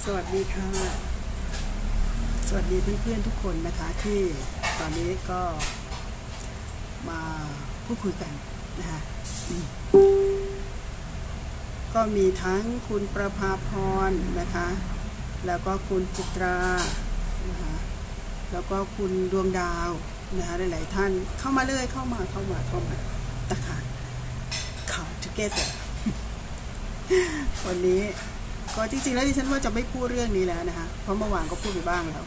สวัสดีค่ะสวัสดีเพื่อนๆทุกคนนะคะที่ตอนนี้ก็มาพูดคุยกันนะคะก็มีทั้งคุณประภาพรนะคะแล้วก็คุณจิตรานะคะแล้วก็คุณดวงดาวนะคะหลายๆท่านเข้ามาเลยเข้ามานะคะข่าวทูเกเตอร์วันนี้ก็จริงๆแล้วดิฉันว่าจะไม่พูดเรื่องนี้แล้วนะคะเพราะเมื่อวานก็พูดไปบ้างแล้ว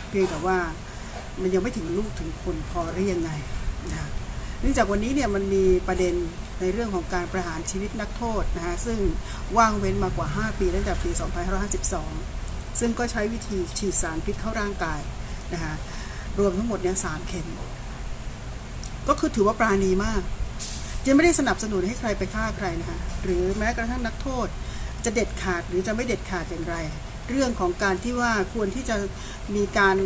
เพียงแต่ว่ามันยังไม่ถึงลูกถึงคนพอหรือยังไงนะคะเนื่องจากวันนี้เนี่ยมันมีประเด็นในเรื่องของการประหารชีวิตนักโทษนะคะซึ่งว่างเว้นมากว่า5ปีตั้งแต่ปี2552ซึ่งก็ใช้วิธีฉีดสารพิษเข้าร่างกายนะคะรวมทั้งหมดเนี่ย3 เข็มก็คือถือว่าปราณีมากยังไม่ได้สนับสนุนให้ใครไปฆ่าใครนะคะหรือแม้กระทั่งนักโทษจะเด็ดขาดหรือจะไม่เด็ดขาดอย่างไรเรื่องของการที่ว่าควรที่จะมีการ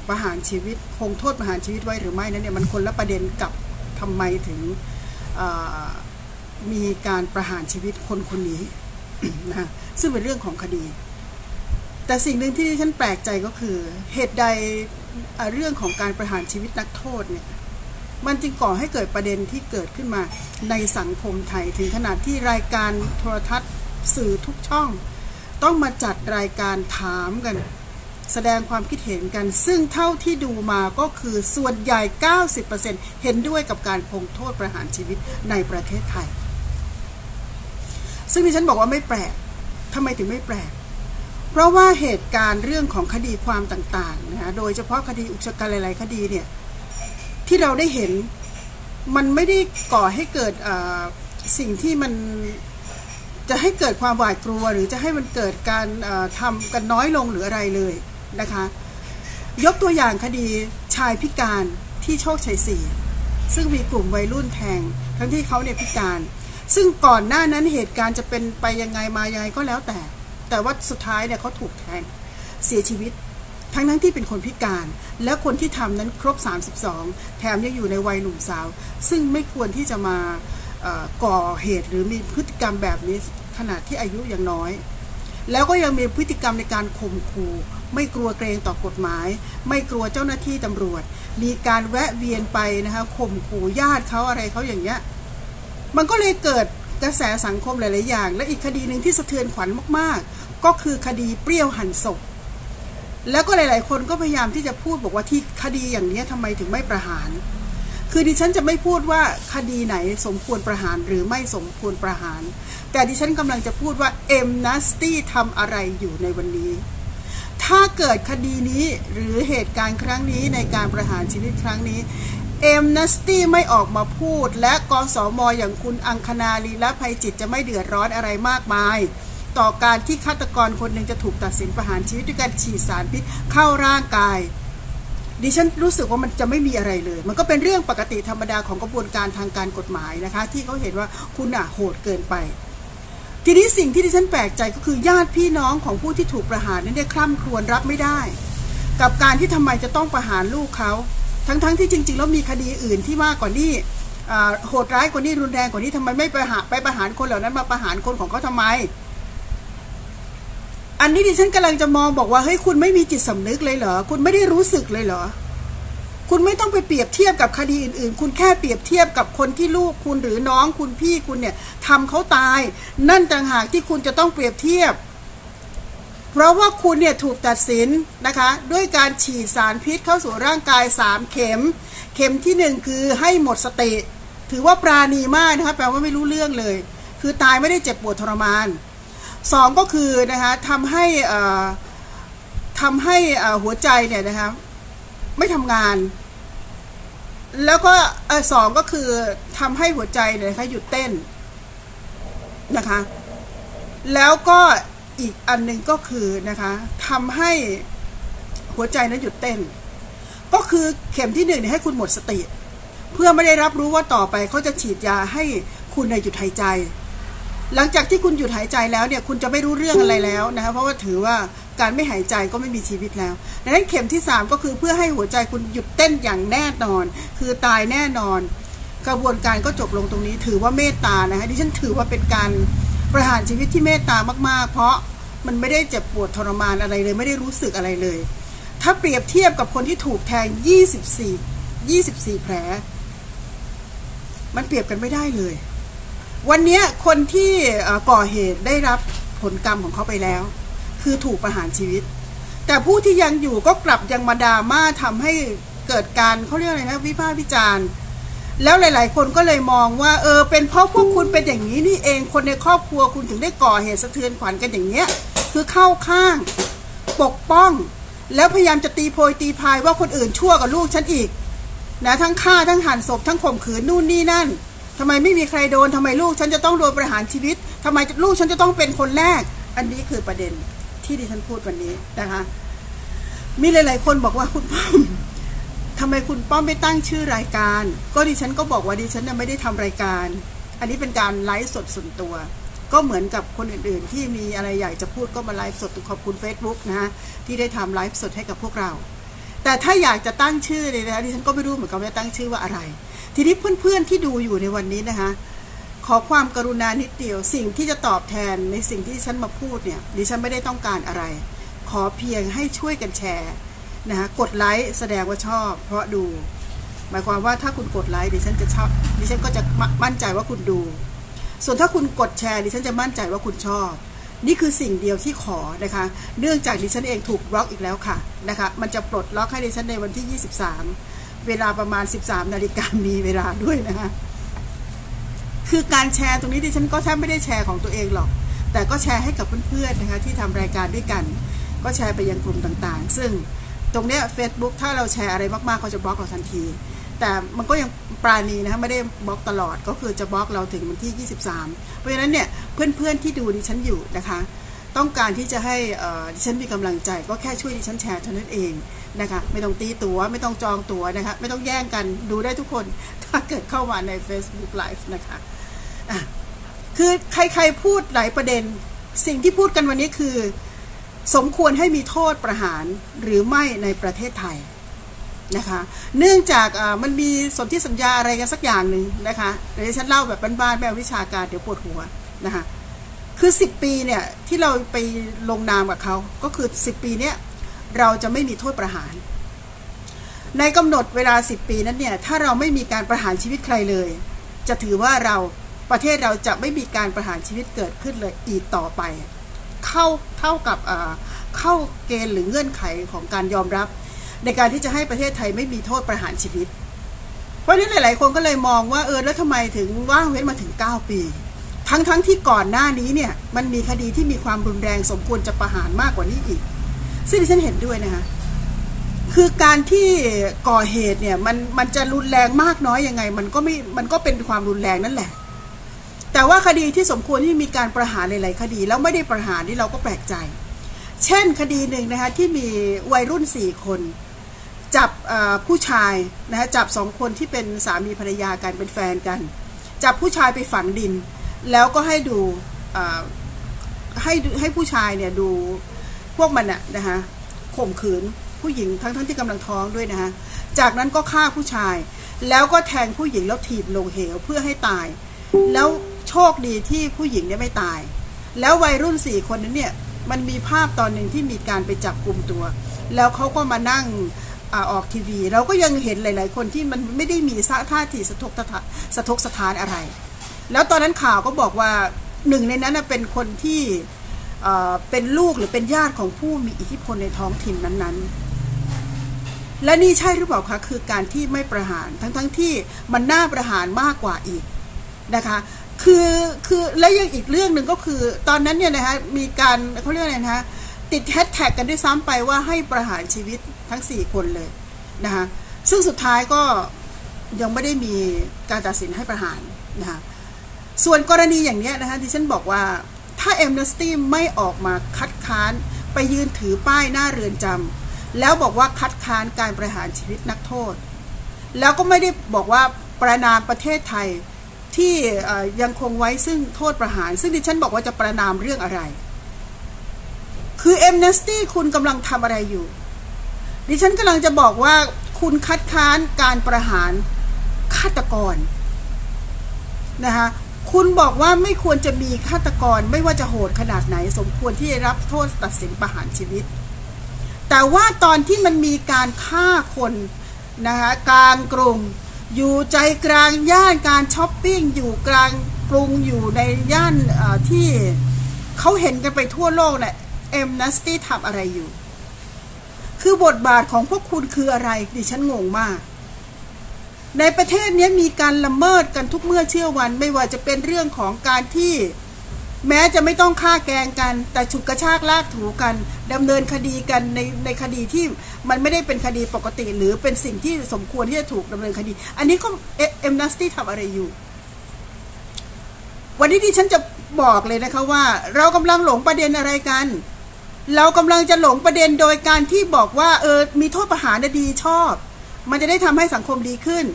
ประหารชีวิตคงโทษประหารชีวิตไว้หรือไม่นั้นเนี่ยมันคนละประเด็นกับทำไมถึงมีการประหารชีวิตคนนี้ นะซึ่งเป็นเรื่องของคดีแต่สิ่งหนึ่งที่ฉันแปลกใจก็คือเหตุใดเรื่องของการประหารชีวิตนักโทษเนี่ยมันจึงก่อให้เกิดประเด็นที่เกิดขึ้นมาในสังคมไทยถึงขนาดที่รายการโทรทัศน์สื่อทุกช่องต้องมาจัดรายการถามกันแสดงความคิดเห็นกันซึ่งเท่าที่ดูมาก็คือส่วนใหญ่ 90% เห็นด้วยกับการคงโทษประหารชีวิตในประเทศไทยซึ่งที่ฉันบอกว่าไม่แปลกทำไมถึงไม่แปลกเพราะว่าเหตุการณ์เรื่องของคดีความต่างๆนะคะโดยเฉพาะคดีอุกชะกันหลายๆคดีเนี่ยที่เราได้เห็นมันไม่ได้ก่อให้เกิดสิ่งที่มันจะให้เกิดความหวาดกลัวหรือจะให้มันเกิดการทำกันน้อยลงหรืออะไรเลยนะคะยกตัวอย่างคดีชายพิการที่โชคชัย4ซึ่งมีกลุ่มวัยรุ่นแทงทั้งที่เขาเนี่ยพิการซึ่งก่อนหน้านั้นเหตุการณ์จะเป็นไปยังไงมายังไงก็แล้วแต่ว่าสุดท้ายเนี่ยเขาถูกแทงเสียชีวิตทั้งที่เป็นคนพิการและคนที่ทำนั้นครบ32แถมยังอยู่ในวัยหนุ่มสาวซึ่งไม่ควรที่จะมาก่อเหตุหรือมีพฤติกรรมแบบนี้ขณะที่อายุยังน้อยแล้วก็ยังมีพฤติกรรมในการข่มขู่ไม่กลัวเกรงต่อกฎหมายไม่กลัวเจ้าหน้าที่ตำรวจมีการแวะเวียนไปนะคะข่มขู่ญาติเขาอะไรเขาอย่างเงี้ยมันก็เลยเกิดกระแสสังคมหลายๆอย่างและอีกคดีหนึ่งที่สะเทือนขวัญมากๆก็คือคดีเปรี้ยวหั่นศพแล้วก็หลายๆคนก็พยายามที่จะพูดบอกว่าที่คดีอย่างนี้ทำไมถึงไม่ประหารคือดิฉันจะไม่พูดว่าคดีไหนสมควรประหารหรือไม่สมควรประหารแต่ดิฉันกำลังจะพูดว่าเอ็มนัสตี้ทำอะไรอยู่ในวันนี้ถ้าเกิดคดีนี้หรือเหตุการณ์ครั้งนี้ในการประหารชีวิตครั้งนี้เอ็มนัสตี้ไม่ออกมาพูดและกสม.อย่างคุณอังคณา ลีละภัยจิตจะไม่เดือดร้อนอะไรมากมายต่อการที่ฆาตกรคนหนึ่งจะถูกตัดสินประหารชีวิตด้วยการฉีดสารพิษเข้าร่างกายดิฉันรู้สึกว่ามันจะไม่มีอะไรเลยมันก็เป็นเรื่องปกติธรรมดาของกระบวนการทางการกฎหมายนะคะที่เขาเห็นว่าคุณโหดเกินไปทีนี้สิ่งที่ดิฉันแปลกใจก็คือญาติพี่น้องของผู้ที่ถูกประหารนั้นได้คร่ำครวญรับไม่ได้กับการที่ทำไมจะต้องประหารลูกเขาทั้งที่จริงๆแล้วมีคดีอื่นที่มากกว่านี้โหดร้ายกว่านี้รุนแรงกว่านี้ทำไมไม่ไปประหารคนเหล่านั้นมาประหารคนของเขาทำไมอันนี้ดิฉันกำลังจะมองบอกว่าเฮ้ยคุณไม่มีจิตสำนึกเลยเหรอคุณไม่ได้รู้สึกเลยเหรอคุณไม่ต้องไปเปรียบเทียบกับคดีอื่นๆคุณแค่เปรียบเทียบกับคนที่ลูกคุณหรือน้องคุณพี่คุณเนี่ยทำเขาตายนั่นต่างหากที่คุณจะต้องเปรียบเทียบเพราะว่าคุณเนี่ยถูกตัดสินนะคะด้วยการฉีดสารพิษเข้าสู่ร่างกาย3 เข็มเข็มที่1คือให้หมดสติถือว่าปราณีมากนะคะแปลว่าไม่รู้เรื่องเลยคือตายไม่ได้เจ็บปวดทรมาน2ก็คือนะคะทำให้หัวใจเนี่ยนะคะไม่ทำงานแล้วก็2ก็คือทำให้หัวใจเนี่ยนะคะหยุดเต้นนะคะแล้วก็อีกอันนึงก็คือนะคะทำให้หัวใจนั้นหยุดเต้นก็คือเข็มที่1เนี่ยให้คุณหมดสติเพื่อไม่ได้รับรู้ว่าต่อไปเขาจะฉีดยาให้คุณหยุดหายใจหลังจากที่คุณหยุดหายใจแล้วเนี่ยคุณจะไม่รู้เรื่องอะไรแล้วนะคะเพราะว่าถือว่าการไม่หายใจก็ไม่มีชีวิตแล้วดังนั้นเข็มที่3ก็คือเพื่อให้หัวใจคุณหยุดเต้นอย่างแน่นอนคือตายแน่นอนกระบวนการก็จบลงตรงนี้ถือว่าเมตตานะคะดิฉันถือว่าเป็นการประหารชีวิตที่เมตตามากๆเพราะ มันไม่ได้เจ็บปวดทรมานอะไรเลยไม่ได้รู้สึกอะไรเลยถ้าเปรียบเทียบกับคนที่ถูกแทง24แผลมันเปรียบกันไม่ได้เลยวันนี้คนที่ก่อเหตุได้รับผลกรรมของเขาไปแล้วคือถูกประหารชีวิตแต่ผู้ที่ยังอยู่ก็กลับยังมาดราม่าทำให้เกิดการเขาเรียกอะไรนะวิพากษ์วิจารณ์แล้วหลายๆคนก็เลยมองว่าเป็นเพราะพวกคุณเป็นอย่างนี้นี่เองคนในครอบครัวคุณถึงได้ก่อเหตุสะเทือนขวัญกันอย่างเนี้ยคือเข้าข้างปกป้องแล้วพยายามจะตีโพยตีพายว่าคนอื่นชั่วกับลูกฉันอีกนะทั้งฆ่าทั้งหั่นศพทั้งข่มขืนนู่นนี่นั่นทำไมไม่มีใครโดนทำไมลูกฉันจะต้องโดนประหารชีวิตทำไมลูกฉันจะต้องเป็นคนแรกอันนี้คือประเด็นที่ดิฉันพูดวันนี้นะคะมีหลายๆคนบอกว่าคุณป้อมทำไมคุณป้อมไม่ตั้งชื่อรายการก็ดิฉันก็บอกว่าดิฉันไม่ได้ทำรายการอันนี้เป็นการไลฟ์สดส่วนตัวก็เหมือนกับคนอื่นๆที่มีอะไรอยากจะพูดก็มาไลฟ์สดขอบคุณ Facebook นะฮะที่ได้ทำไลฟ์สดให้กับพวกเราแต่ถ้าอยากจะตั้งชื่อเลยนะดิฉันก็ไม่รู้เหมือนกันว่าตั้งชื่อว่าอะไรทีนี้เพื่อนๆที่ดูอยู่ในวันนี้นะคะขอความกรุณานิดเดียวสิ่งที่จะตอบแทนในสิ่งที่ฉันมาพูดเนี่ยดิฉันไม่ได้ต้องการอะไรขอเพียงให้ช่วยกันแชร์นะคะกดไลค์แสดงว่าชอบเพราะดูหมายความว่าถ้าคุณกดไลค์ดิฉันจะชอบดิฉันก็จะมั่นใจว่าคุณดูส่วนถ้าคุณกดแชร์ดิฉันจะมั่นใจว่าคุณชอบนี่คือสิ่งเดียวที่ขอนะคะเนื่องจากดิฉันเองถูกบล็อกอีกแล้วค่ะนะคะมันจะปลดล็อกให้ดิฉันในวันที่23เวลาประมาณ 13 นาฬิกามีเวลาด้วยนะคะคือการแชร์ตรงนี้ดิฉันก็แทบไม่ได้แชร์ของตัวเองหรอกแต่ก็แชร์ให้กับเพื่อนๆนะคะที่ทำรายการด้วยกันก็แชร์ไปยังกลุ่มต่างๆซึ่งตรงเนี้ย Facebook ถ้าเราแชร์อะไรมากๆเขาจะบล็อกเราทันทีแต่มันก็ยังปราณีนะคะไม่ได้บล็อกตลอดก็คือจะบล็อกเราถึงวันที่23เพราะฉะนั้นเนี่ยเพื่อนๆที่ดูดิฉันอยู่นะคะต้องการที่จะให้ดิฉันมีกำลังใจก็แค่ช่วยดิฉันแชร์เท่านั้นเองนะคะไม่ต้องตีตั๋วไม่ต้องจองตั๋วนะคะไม่ต้องแย่งกันดูได้ทุกคนถ้าเกิดเข้ามาใน Facebook Live นะคะคือใครๆพูดหลายประเด็นสิ่งที่พูดกันวันนี้คือสมควรให้มีโทษประหารหรือไม่ในประเทศไทยนะคะเนื่องจากมันมีสนธิสัญญาอะไรกันสักอย่างหนึ่งนะคะเดี๋ยวฉันเล่าแบบบ้านๆแบบวิชาการเดี๋ยวปวดหัวนะคะคือ10 ปีเนี่ยที่เราไปลงนามกับเขาก็คือ10 ปีเนี้ยเราจะไม่มีโทษประหารในกำหนดเวลา10 ปีนั้นเนี่ยถ้าเราไม่มีการประหารชีวิตใครเลยจะถือว่าประเทศเราจะไม่มีการประหารชีวิตเกิดขึ้นเลยอีกต่อไปเท่ากับเข้าเกณฑ์หรือเงื่อนไขของการยอมรับในการที่จะให้ประเทศไทยไม่มีโทษประหารชีวิตเพราะฉะนั้นหลายๆคนก็เลยมองว่าแล้วทำไมถึงว่างเว้นมาถึง9 ปีทั้งที่ก่อนหน้านี้เนี่ยมันมีคดีที่มีความรุนแรงสมควรจะประหารมากกว่านี้อีกซึ่งดิฉันเห็นด้วยนะคะคือการที่ก่อเหตุเนี่ยมันจะรุนแรงมากน้อยยังไงมันก็เป็นความรุนแรงนั่นแหละแต่ว่าคดีที่สมควรที่มีการประหารหลายๆคดีแล้วไม่ได้ประหารนี่เราก็แปลกใจเช่นคดีหนึ่งนะคะที่มีวัยรุ่น4 คนจับผู้ชายนะคะจับ2 คนที่เป็นสามีภรรยากันเป็นแฟนกันจับผู้ชายไปฝังดินแล้วก็ให้ดูให้ผู้ชายเนี่ยดูพวกมันนะคะข่มขืนผู้หญิงทั้งที่กำลังท้องด้วยนะคะจากนั้นก็ฆ่าผู้ชายแล้วก็แทงผู้หญิงแล้วถีบลงเหวเพื่อให้ตายแล้วโชคดีที่ผู้หญิงเนี่ยไม่ตายแล้ววัยรุ่น4 คนนั้นเนี่ยมันมีภาพตอนหนึ่งที่มีการไปจับกุมตัวแล้วเขาก็มานั่งออกทีวีเราก็ยังเห็นหลายๆคนที่มันไม่ได้มีท่าทีสะทกสะท้านอะไรแล้วตอนนั้นข่าวก็บอกว่าหนึ่งในนั้นเป็นคนที่เป็นลูกหรือเป็นญาติของผู้มีอิทธิพลในท้องถิ่นนั้นๆและนี่ใช่หรือเปล่าคะคือการที่ไม่ประหารทั้งที่มันน่าประหารมากกว่าอีกนะคะคือและยังอีกเรื่องหนึ่งก็คือตอนนั้นเนี่ยนะคะมีการเขาเรียกอะไรนะคะติดแฮชแท็กกันด้วยซ้ำไปว่าให้ประหารชีวิตทั้ง4 คนเลยนะคะซึ่งสุดท้ายก็ยังไม่ได้มีการตัดสินให้ประหารนะคะส่วนกรณีอย่างนี้นะคะที่ฉันบอกว่าถ้า Amnesty ไม่ออกมาคัดค้านไปยืนถือป้ายหน้าเรือนจำแล้วบอกว่าคัดค้านการประหารชีวิตนักโทษแล้วก็ไม่ได้บอกว่าประณามประเทศไทยที่ยังคงไว้ซึ่งโทษประหารซึ่งดิฉันบอกว่าจะประณามเรื่องอะไรคือ Amnesty คุณกำลังทำอะไรอยู่ดิฉันกำลังจะบอกว่าคุณคัดค้านการประหารฆาตกรนะคะ คุณบอกว่าไม่ควรจะมีฆาตกรไม่ว่าจะโหดขนาดไหนสมควรที่จะรับโทษตัดสินประหารชีวิตแต่ว่าตอนที่มันมีการฆ่าคนนะคะกลางกรุงอยู่ใจกลางย่านการช้อปปิ้งอยู่กลางกรุงอยู่ในย่านที่เขาเห็นกันไปทั่วโลกเนี่ยเอ็มนัสตี้ทำอะไรอยู่คือบทบาทของพวกคุณคืออะไรดิฉันงงมากในประเทศนี้มีการละเมิดกันทุกเมื่อเชื่อวันไม่ว่าจะเป็นเรื่องของการที่แม้จะไม่ต้องฆ่าแกงกันแต่ฉุดกระชากลากถูกันดำเนินคดีกันในคดีที่มันไม่ได้เป็นคดีปกติหรือเป็นสิ่งที่สมควรที่จะถูกดำเนินคดีอันนี้ก็เอ็มนัสตี้ทำอะไรอยู่วันนี้ที่ฉันจะบอกเลยนะคะว่าเรากำลังหลงประเด็นอะไรกันเรากำลังจะหลงประเด็นโดยการที่บอกว่ามีโทษประหารดีชอบมันจะได้ทำให้สังคมดีขึ้น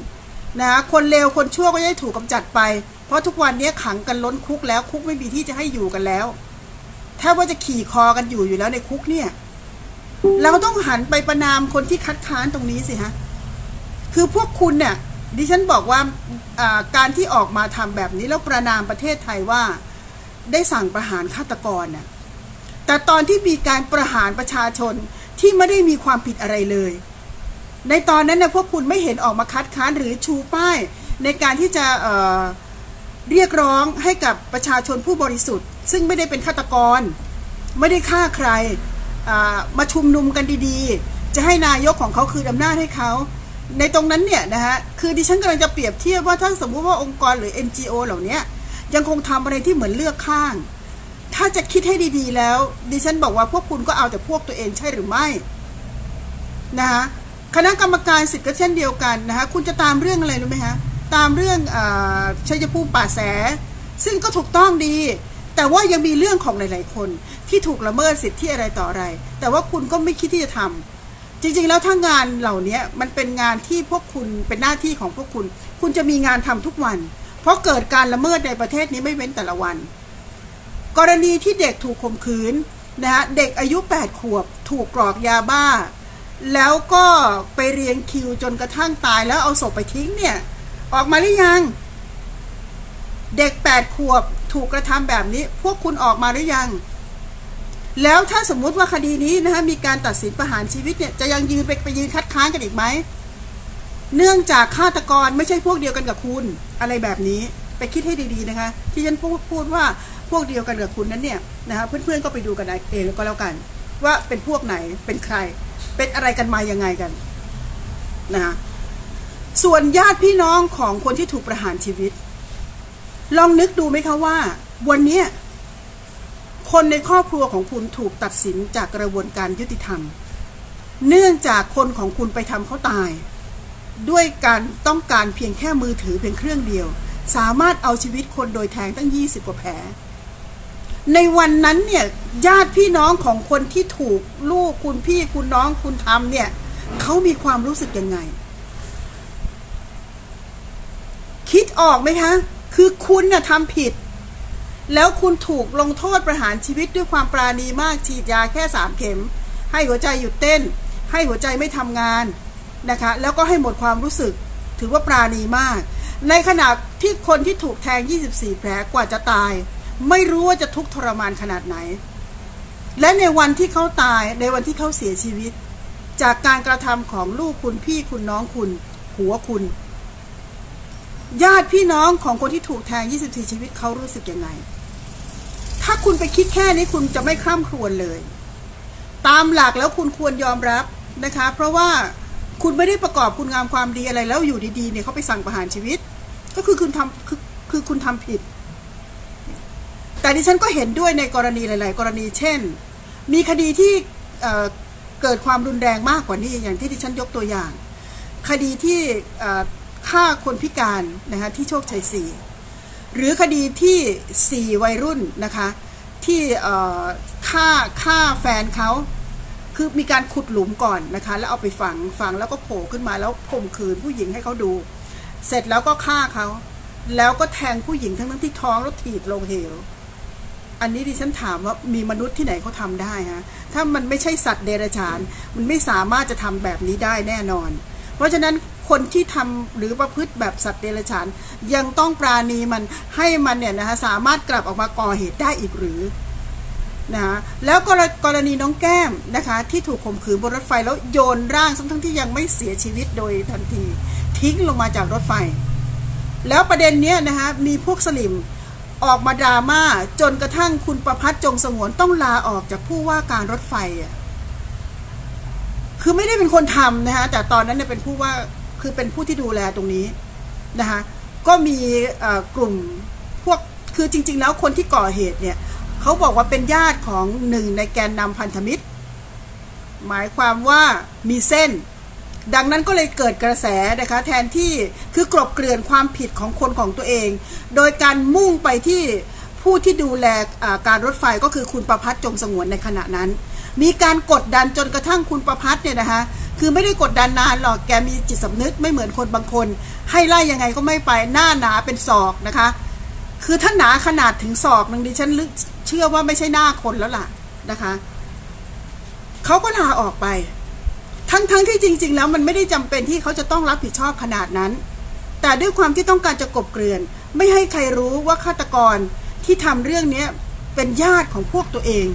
นะคนเลวคนชั่วก็จะได้ถูกกำจัดไปเพราะทุกวันนี้ขังกันล้นคุกแล้วคุกไม่มีที่จะให้อยู่กันแล้วแทบว่าจะขี่คอกันอยู่แล้วในคุกเนี่ยเราต้องหันไปประณามคนที่คัดค้านตรงนี้สิฮะคือพวกคุณเนี่ยดิฉันบอกว่าการที่ออกมาทำแบบนี้แล้วประณามประเทศไทยว่าได้สั่งประหารฆาตกรน่ะแต่ตอนที่มีการประหารประชาชนที่ไม่ได้มีความผิดอะไรเลยในตอนนั้นเนี่ยพวกคุณไม่เห็นออกมาคัดค้านหรือชูป้ายในการที่จะเรียกร้องให้กับประชาชนผู้บริสุทธิ์ซึ่งไม่ได้เป็นฆาตกรไม่ได้ฆ่าใครมาชุมนุมกันดีๆจะให้นายกของเขาคืนอำนาจให้เขาในตรงนั้นเนี่ยนะฮะคือดิฉันกำลังจะเปรียบเทียบว่าถ้าสมมุติว่าองค์กรหรือ NGO เหล่านี้ยังคงทำอะไรที่เหมือนเลือกข้างถ้าจะคิดให้ดีๆแล้วดิฉันบอกว่าพวกคุณก็เอาแต่พวกตัวเองใช่หรือไม่นะคะคณะกรรมการสิทธิ์ก็เช่นเดียวกันนะคะคุณจะตามเรื่องอะไรรู้ไหมฮะตามเรื่องชัยภูมิป่าแสซึ่งก็ถูกต้องดีแต่ว่ายังมีเรื่องของหลายๆคนที่ถูกละเมิดสิทธิอะไรต่ออะไรแต่ว่าคุณก็ไม่คิดที่จะทำจริงๆแล้วถ้างานเหล่านี้มันเป็นงานที่พวกคุณเป็นหน้าที่ของพวกคุณคุณจะมีงานทำทุกวันเพราะเกิดการละเมิดในประเทศนี้ไม่เว้นแต่ละวันกรณีที่เด็กถูกข่มขืนนะฮะเด็กอายุ8 ขวบถูกกรอกยาบ้าแล้วก็ไปเรียงคิวจนกระทั่งตายแล้วเอาศพไปทิ้งเนี่ยออกมาหรือยังเด็ก8 ขวบถูกกระทำแบบนี้พวกคุณออกมาหรือยังแล้วถ้าสมมุติว่าคดีนี้นะฮะมีการตัดสินประหารชีวิตเนี่ยจะยังยืนไปยืนคัดค้านกันอีกไหมเนื่องจากฆาตกรไม่ใช่พวกเดียวกันกับคุณอะไรแบบนี้ไปคิดให้ดีๆนะคะที่ฉันพูดว่าพวกเดียวกันกับคุณนั้นเนี่ยนะคะเพื่อนๆก็ไปดูกันเองก็แล้วกันว่าเป็นพวกไหนเป็นใครเป็นอะไรกันมายังไงกันนะคะส่วนญาติพี่น้องของคนที่ถูกประหารชีวิตลองนึกดูไหมคะว่าวันนี้คนในครอบครัวของคุณถูกตัดสินจากกระบวนการยุติธรรมเนื่องจากคนของคุณไปทำเขาตายด้วยการต้องการเพียงแค่มือถือเพียงเครื่องเดียวสามารถเอาชีวิตคนโดยแทงตั้ง20 กว่าแผลในวันนั้นเนี่ยญาติพี่น้องของคนที่ถูกลูกคุณพี่คุณน้องคุณทำเนี่ยเขามีความรู้สึกยังไงคิดออกไหมคะคือคุณน่ะทำผิดแล้วคุณถูกลงโทษประหารชีวิตด้วยความปราณีมากฉีดยาแค่3 เข็มให้หัวใจหยุดเต้นให้หัวใจไม่ทำงานนะคะแล้วก็ให้หมดความรู้สึกถือว่าปราณีมากในขณะที่คนที่ถูกแทง24 แผลกว่าจะตายไม่รู้ว่าจะทุกข์ทรมานขนาดไหนและในวันที่เขาตายในวันที่เขาเสียชีวิตจากการกระทำของลูกคุณพี่คุณน้องคุณผัวคุณญาติพี่น้องของคนที่ถูกแทง24 ชีวิตเขารู้สึกยังไงถ้าคุณไปคิดแค่นี้คุณจะไม่คร่ำครวญเลยตามหลักแล้วคุณควรยอมรับนะคะเพราะว่าคุณไม่ได้ประกอบคุณงามความดีอะไรแล้วอยู่ดีๆเนี่ยเขาไปสั่งประหารชีวิตก็คือคุณทำคือคุณทำผิดแต่ดิฉันก็เห็นด้วยในกรณีหลายๆกรณีเช่นมีคดีที่เกิดความรุนแรงมากกว่านี้อย่างที่ดิฉันยกตัวอย่างคดีที่ฆ่าคนพิการนะคะที่โชคชัย4หรือคดีที่4 วัยรุ่นนะคะที่ฆ่าแฟนเขาคือมีการขุดหลุมก่อนนะคะแล้วเอาไปฝังแล้วก็โผล่ขึ้นมาแล้วข่มขืนผู้หญิงให้เขาดูเสร็จแล้วก็ฆ่าเขาแล้วก็แทงผู้หญิงทั้งที่ท้องแล้วถีบลงเหวอันนี้ดิฉันถามว่ามีมนุษย์ที่ไหนเขาทำได้ฮะถ้ามันไม่ใช่สัตว์เดรัจฉานมันไม่สามารถจะทำแบบนี้ได้แน่นอนเพราะฉะนั้นค คนที่ทำหรือประพฤติแบบสัตว์เดรัจฉานยังต้องปราณีมันให้มันเนี่ยนะคะสามารถกลับออกมาก่อเหตุได้อีกหรือนะแล้วกรณีน้องแก้มนะคะที่ถูกข่มขืนบนรถไฟแล้วโยนร่างทั้งที่ยังไม่เสียชีวิตโดยทันทีทิ้งลงมาจากรถไฟแล้วประเด็นเนี้ยนะคะมีพวกสลิมออกมาดราม่าจนกระทั่งคุณประภัสจงสงวนต้องลาออกจากผู้ว่าการรถไฟอ่ะคือไม่ได้เป็นคนทำนะคะแต่ตอนนั้นเนี่ยเป็นผู้ว่าคือเป็นผู้ที่ดูแลตรงนี้นะคะก็มีกลุ่มพวกคือจริงๆแล้วคนที่ก่อเหตุเนี่ยเขาบอกว่าเป็นญาติของหนึ่งในแกนนำพันธมิตรหมายความว่ามีเส้นดังนั้นก็เลยเกิดกระแสนะคะแทนที่คือกลบเกลื่อนความผิดของคนของตัวเองโดยการมุ่งไปที่ผู้ที่ดูแลการรถไฟก็คือคุณประภัสจงสงวนในขณะนั้นมีการกดดันจนกระทั่งคุณประภัสเนี่ยนะคะคือไม่ได้กดดันนานหรอกแกมีจิตสำนึกไม่เหมือนคนบางคนให้ไล่ยังไงก็ไม่ไปหน้าหนาเป็นศอกนะคะคือถ้าหนาขนาดถึงศอกนึงดิฉันเชื่อว่าไม่ใช่หน้าคนแล้วล่ะนะคะเขาก็ลาออกไปทั้งที่จริงๆแล้วมันไม่ได้จำเป็นที่เขาจะต้องรับผิดชอบขนาดนั้นแต่ด้วยความที่ต้องการจะกลบเกลื่อนไม่ให้ใครรู้ว่าฆาตกรที่ทำเรื่องนี้เป็นญาติของพวกตัวเอง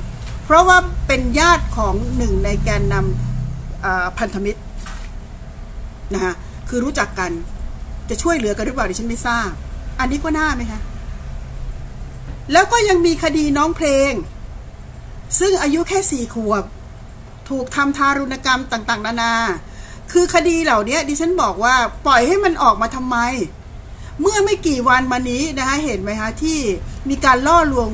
เพราะว่าเป็นญาติของหนึ่งในแกนนำพันธมิตรนะคะคือรู้จักกันจะช่วยเหลือกันหรือเปล่าดิฉันไม่ทราบอันนี้ก็น่าไหมคะแล้วก็ยังมีคดีน้องเพลงซึ่งอายุแค่4 ขวบถูกทำทารุณกรรมต่างๆนานาคือคดีเหล่านี้ดิฉันบอกว่าปล่อยให้มันออกมาทำไมเมื่อไม่กี่วันมานี้นะคะเห็นไหมคะที่มีการล่อลวง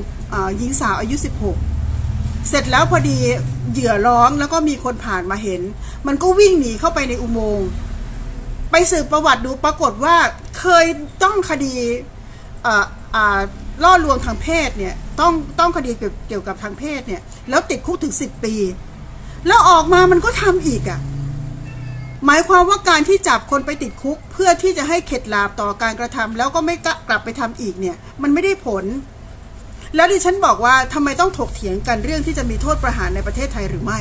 หญิงสาวอายุ16เสร็จแล้วพอดีเหยื่อร้องแล้วก็มีคนผ่านมาเห็นมันก็วิ่งหนีเข้าไปในอุโมงค์ไปสืบประวัติดูปรากฏว่าเคยต้องคดีล่อลวงทางเพศเนี่ยต้องคดีเกี่ยวกับทางเพศเนี่ยแล้วติดคุกถึง10 ปีแล้วออกมามันก็ทำอีกอ่ะหมายความว่าการที่จับคนไปติดคุกเพื่อที่จะให้เข็ดหลาบต่อการกระทำแล้วก็ไม่กลับไปทำอีกเนี่ยมันไม่ได้ผลแล้วดิฉันบอกว่าทำไมต้องถกเถียงกันเรื่องที่จะมีโทษประหารในประเทศไทยหรือไม่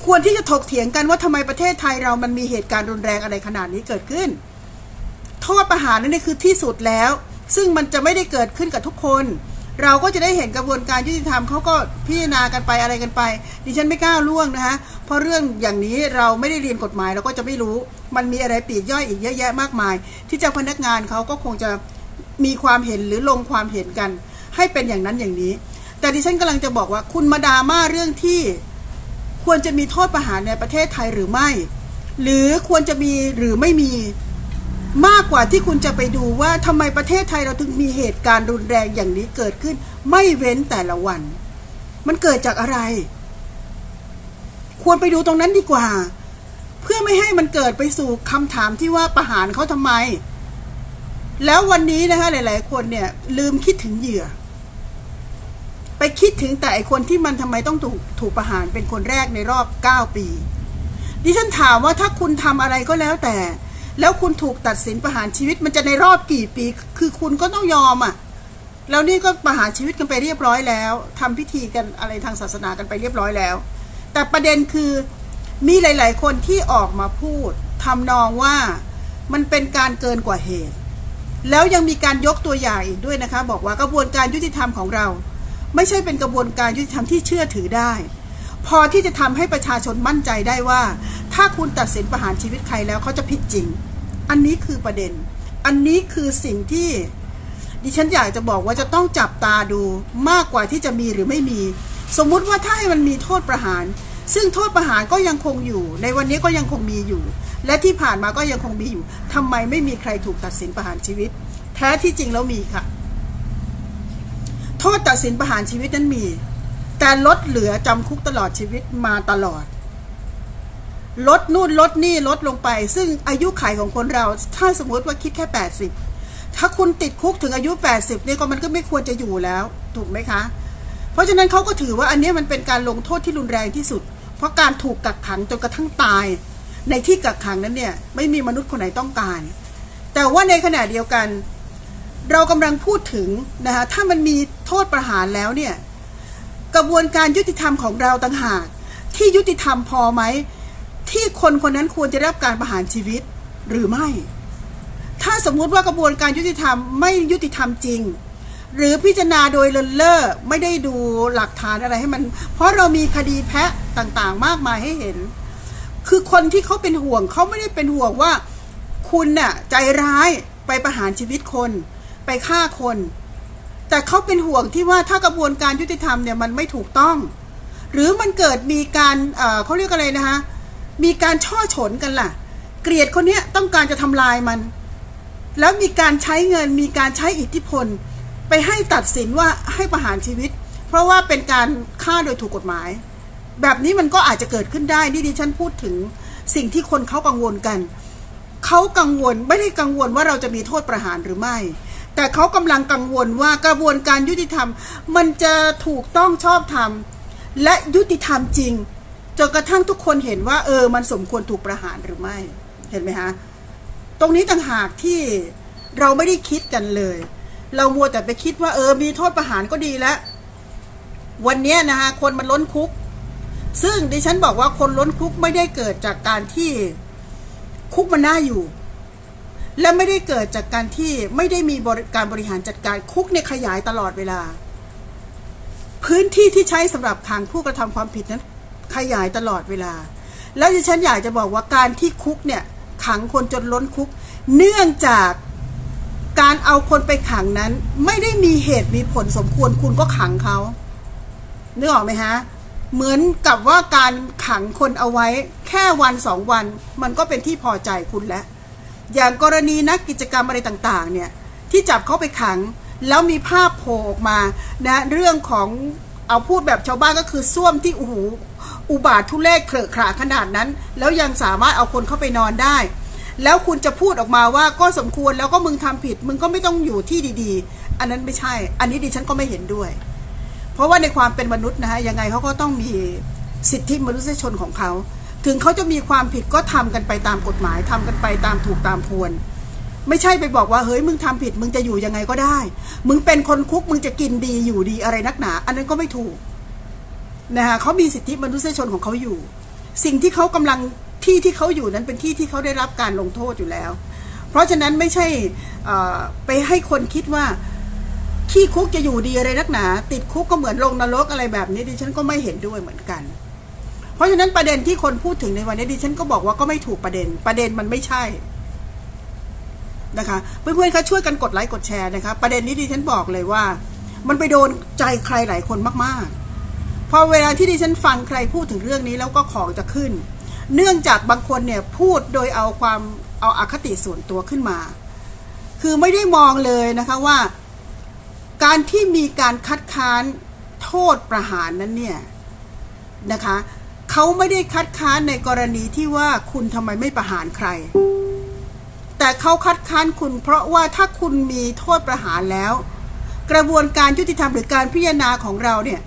ควรที่จะถกเถียงกันว่าทำไมประเทศไทยเรามันมีเหตุการณ์รุนแรงอะไรขนาดนี้เกิดขึ้นโทษประหารนั่นคือที่สุดแล้วซึ่งมันจะไม่ได้เกิดขึ้นกับทุกคนเราก็จะได้เห็นกระบวนการยุติธรรมเขาก็พิจารณากันไปอะไรกันไปดิฉันไม่กล้าล่วงนะคะเพราะเรื่องอย่างนี้เราไม่ได้เรียนกฎหมายเราก็จะไม่รู้มันมีอะไรปลีกย่อยอีกเยอะแยะมากมายที่เจ้าพนักงานเขาก็คงจะมีความเห็นหรือลงความเห็นกันให้เป็นอย่างนั้นอย่างนี้แต่ดิฉันกำลังจะบอกว่าคุณมาดราม่าเรื่องที่ควรจะมีโทษประหารในประเทศไทยหรือไม่หรือควรจะมีหรือไม่มีมากกว่าที่คุณจะไปดูว่าทำไมประเทศไทยเราถึงมีเหตุการณ์รุนแรงอย่างนี้เกิดขึ้นไม่เว้นแต่ละวันมันเกิดจากอะไรควรไปดูตรงนั้นดีกว่าเพื่อไม่ให้มันเกิดไปสู่คำถามที่ว่าประหารเขาทำไมแล้ววันนี้นะคะหลายๆคนเนี่ยลืมคิดถึงเหยื่อไปคิดถึงแต่ไอคนที่มันทำไมต้องถูกประหารเป็นคนแรกในรอบ9 ปีดิฉันถามว่าถ้าคุณทำอะไรก็แล้วแต่แล้วคุณถูกตัดสินประหารชีวิตมันจะในรอบกี่ปีคือคุณก็ต้องยอมอ่ะแล้วนี่ก็ประหารชีวิตกันไปเรียบร้อยแล้วทำพิธีกันอะไรทางศาสนากันไปเรียบร้อยแล้วแต่ประเด็นคือมีหลายๆคนที่ออกมาพูดทำนองว่ามันเป็นการเกินกว่าเหตุแล้วยังมีการยกตัวอย่างอีกด้วยนะคะบอกว่ากระบวนการยุติธรรมของเราไม่ใช่เป็นกระบวนการยุติธรรมที่เชื่อถือได้พอที่จะทำให้ประชาชนมั่นใจได้ว่าถ้าคุณตัดสินประหารชีวิตใครแล้วเขาจะผิดจริงอันนี้คือประเด็นอันนี้คือสิ่งที่ดิฉันอยากจะบอกว่าจะต้องจับตาดูมากกว่าที่จะมีหรือไม่มีสมมุติว่าถ้าให้มันมีโทษประหารซึ่งโทษประหารก็ยังคงอยู่ในวันนี้ก็ยังคงมีอยู่และที่ผ่านมาก็ยังคงมีอยู่ทำไมไม่มีใครถูกตัดสินประหารชีวิตแท้ที่จริงแล้วมีค่ะโทษตัดสินประหารชีวิตนั้นมีแต่ลดเหลือจำคุกตลอดชีวิตมาตลอดลดนู่นลดนี่ลดลงไปซึ่งอายุขัยของคนเราถ้าสมมติว่าคิดแค่80ถ้าคุณติดคุกถึงอายุ80นี่ก็มันก็ไม่ควรจะอยู่แล้วถูกไหมคะเพราะฉะนั้นเขาก็ถือว่าอันนี้มันเป็นการลงโทษที่รุนแรงที่สุดเพราะการถูกกักขังจนกระทั่งตายในที่กักขังนั้นเนี่ยไม่มีมนุษย์คนไหนต้องการแต่ว่าในขณะเดียวกันเรากำลังพูดถึงนะคะถ้ามันมีโทษประหารแล้วเนี่ยกระบวนการยุติธรรมของเราต่างหากที่ยุติธรรมพอไหม ที่คนคนนั้นควรจะได้รับการประหารชีวิตหรือไม่ ถ้าสมมุติว่ากระบวนการยุติธรรมไม่ยุติธรรมจริงหรือพิจารณาโดยเลินเล่อไม่ได้ดูหลักฐานอะไรให้มันเพราะเรามีคดีแพะต่างๆมากมายให้เห็นคือคนที่เขาเป็นห่วงเขาไม่ได้เป็นห่วงว่าคุณน่ะใจร้ายไปประหารชีวิตคนไปฆ่าคนแต่เขาเป็นห่วงที่ว่าถ้ากระบวนการยุติธรรมเนี่ยมันไม่ถูกต้องหรือมันเกิดมีการเขาเรียกอะไรนะคะมีการช่อฉนกันล่ะเกลียดคนเนี้ยต้องการจะทำลายมันแล้วมีการใช้เงินมีการใช้อิทธิพลไปให้ตัดสินว่าให้ประหารชีวิตเพราะว่าเป็นการฆ่าโดยถูกกฎหมายแบบนี้มันก็อาจจะเกิดขึ้นได้นี่ดิฉันพูดถึงสิ่งที่คนเขากังวลกันเขากังวลไม่ได้กังวลว่าเราจะมีโทษประหารหรือไม่แต่เขากำลังกังวลว่ากระบวนการยุติธรรมมันจะถูกต้องชอบธรรมและยุติธรรมจริงจนกระทั่งทุกคนเห็นว่ามันสมควรถูกประหารหรือไม่เห็นไหมคะตรงนี้ต่างหากที่เราไม่ได้คิดกันเลยเรามัวแต่ไปคิดว่ามีโทษประหารก็ดีแล้ววันนี้นะคะคนมันล้นคุกซึ่งดิฉันบอกว่าคนล้นคุกไม่ได้เกิดจากการที่คุกมันน่าอยู่และไม่ได้เกิดจากการที่ไม่ได้มีการบริหารจัดการคุกเนี่ยขยายตลอดเวลาพื้นที่ที่ใช้สำหรับขังผู้กระทำความผิดนั้นขยายตลอดเวลาแล้วดิฉันอยากจะบอกว่าการที่คุกเนี่ยขังคนจนล้นคุกเนื่องจากการเอาคนไปขังนั้นไม่ได้มีเหตุมีผลสมควรคุณก็ขังเขานึกออกไหมฮะเหมือนกับว่าการขังคนเอาไว้แค่วัน2 วันมันก็เป็นที่พอใจคุณแล้วอย่างกรณีนักกิจกรรมอะไรต่างๆเนี่ยที่จับเขาไปขังแล้วมีภาพโผล่ออกมานะเรื่องของเอาพูดแบบชาวบ้านก็คือส้วมที่อุบาททุเรศเคอะขระขนาดนั้นแล้วยังสามารถเอาคนเข้าไปนอนได้แล้วคุณจะพูดออกมาว่าก็สมควรแล้วก็มึงทำผิดมึงก็ไม่ต้องอยู่ที่ดีๆอันนั้นไม่ใช่อันนี้ดิฉันก็ไม่เห็นด้วยเพราะว่าในความเป็นมนุษย์นะฮะยังไงเขาก็ต้องมีสิทธิมนุษยชนของเขาถึงเขาจะมีความผิดก็ทำกันไปตามกฎหมายทำกันไปตามถูกตามควรไม่ใช่ไปบอกว่าเฮ้ยมึงทำผิดมึงจะอยู่ยังไงก็ได้มึงเป็นคนคุกมึงจะกินดีอยู่ดีอะไรนักหนาอันนั้นก็ไม่ถูกนะคะเขามีสิทธิมนุษยชนของเขาอยู่สิ่งที่เขากำลังที่เขาอยู่นั้นเป็นที่เขาได้รับการลงโทษอยู่แล้วเพราะฉะนั้นไม่ใช่ไปให้คนคิดว่าขี้คุกจะอยู่ดีอะไรนักหนาติดคุกก็เหมือนลงนรกอะไรแบบนี้ดิฉันก็ไม่เห็นด้วยเหมือนกันเพราะฉะนั้นประเด็นที่คนพูดถึงในวันนี้ดิฉันก็บอกว่าก็ไม่ถูกประเด็นมันไม่ใช่นะคะเพื่อนๆคะช่วยกันกดไลค์กดแชร์นะคะประเด็นนี้ดิฉันบอกเลยว่ามันไปโดนใจใครหลายคนมากๆพอเวลาที่ดิฉันฟังใครพูดถึงเรื่องนี้แล้วก็ของจะขึ้นเนื่องจากบางคนเนี่ยพูดโดยเอาอคติส่วนตัวขึ้นมาคือไม่ได้มองเลยนะคะว่าการที่มีการคัดค้านโทษประหารนั้นเนี่ยนะคะเขาไม่ได้คัดค้านในกรณีที่ว่าคุณทำไมไม่ประหารใครแต่เขาคัดค้านคุณเพราะว่าถ้าคุณมีโทษประหารแล้วกระบวนการยุติธรรมหรือการพิจารณาของเราเนี่ย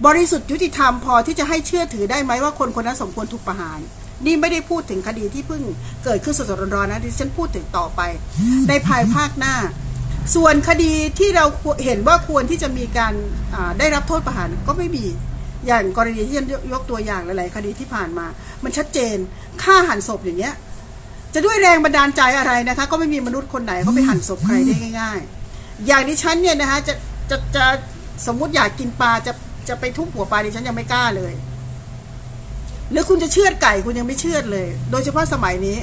บริสุทธิ์ยุติธรรมพอที่จะให้เชื่อถือได้ไหมว่าคนคนนั้นสมควรถูกประหารนี่ไม่ได้พูดถึงคดีที่เพิ่งเกิดขึ้นสดๆร้อนๆนะที่ฉันพูดถึงต่อไปในภายภาคหน้าส่วนคดีที่เราเห็นว่าควรที่จะมีการได้รับโทษประหารก็ไม่มีอย่างกรณีที่ฉันยกตัวอย่างหลายๆคดีที่ผ่านมามันชัดเจนฆ่าหันศพอย่างเงี้ยจะด้วยแรงบันดาลใจอะไรนะคะก็ไม่มีมนุษย์คนไหนเขาไปหั่นศพใครได้ง่ายๆอย่างดิฉันเนี่ยนะคะจะสมมุติอยากกินปลาจะไปทุบหัวปลาดิฉันยังไม่กล้าเลยหรือคุณจะเชือดไก่คุณยังไม่เชือดเลยโดยเฉพาะสมัยนี้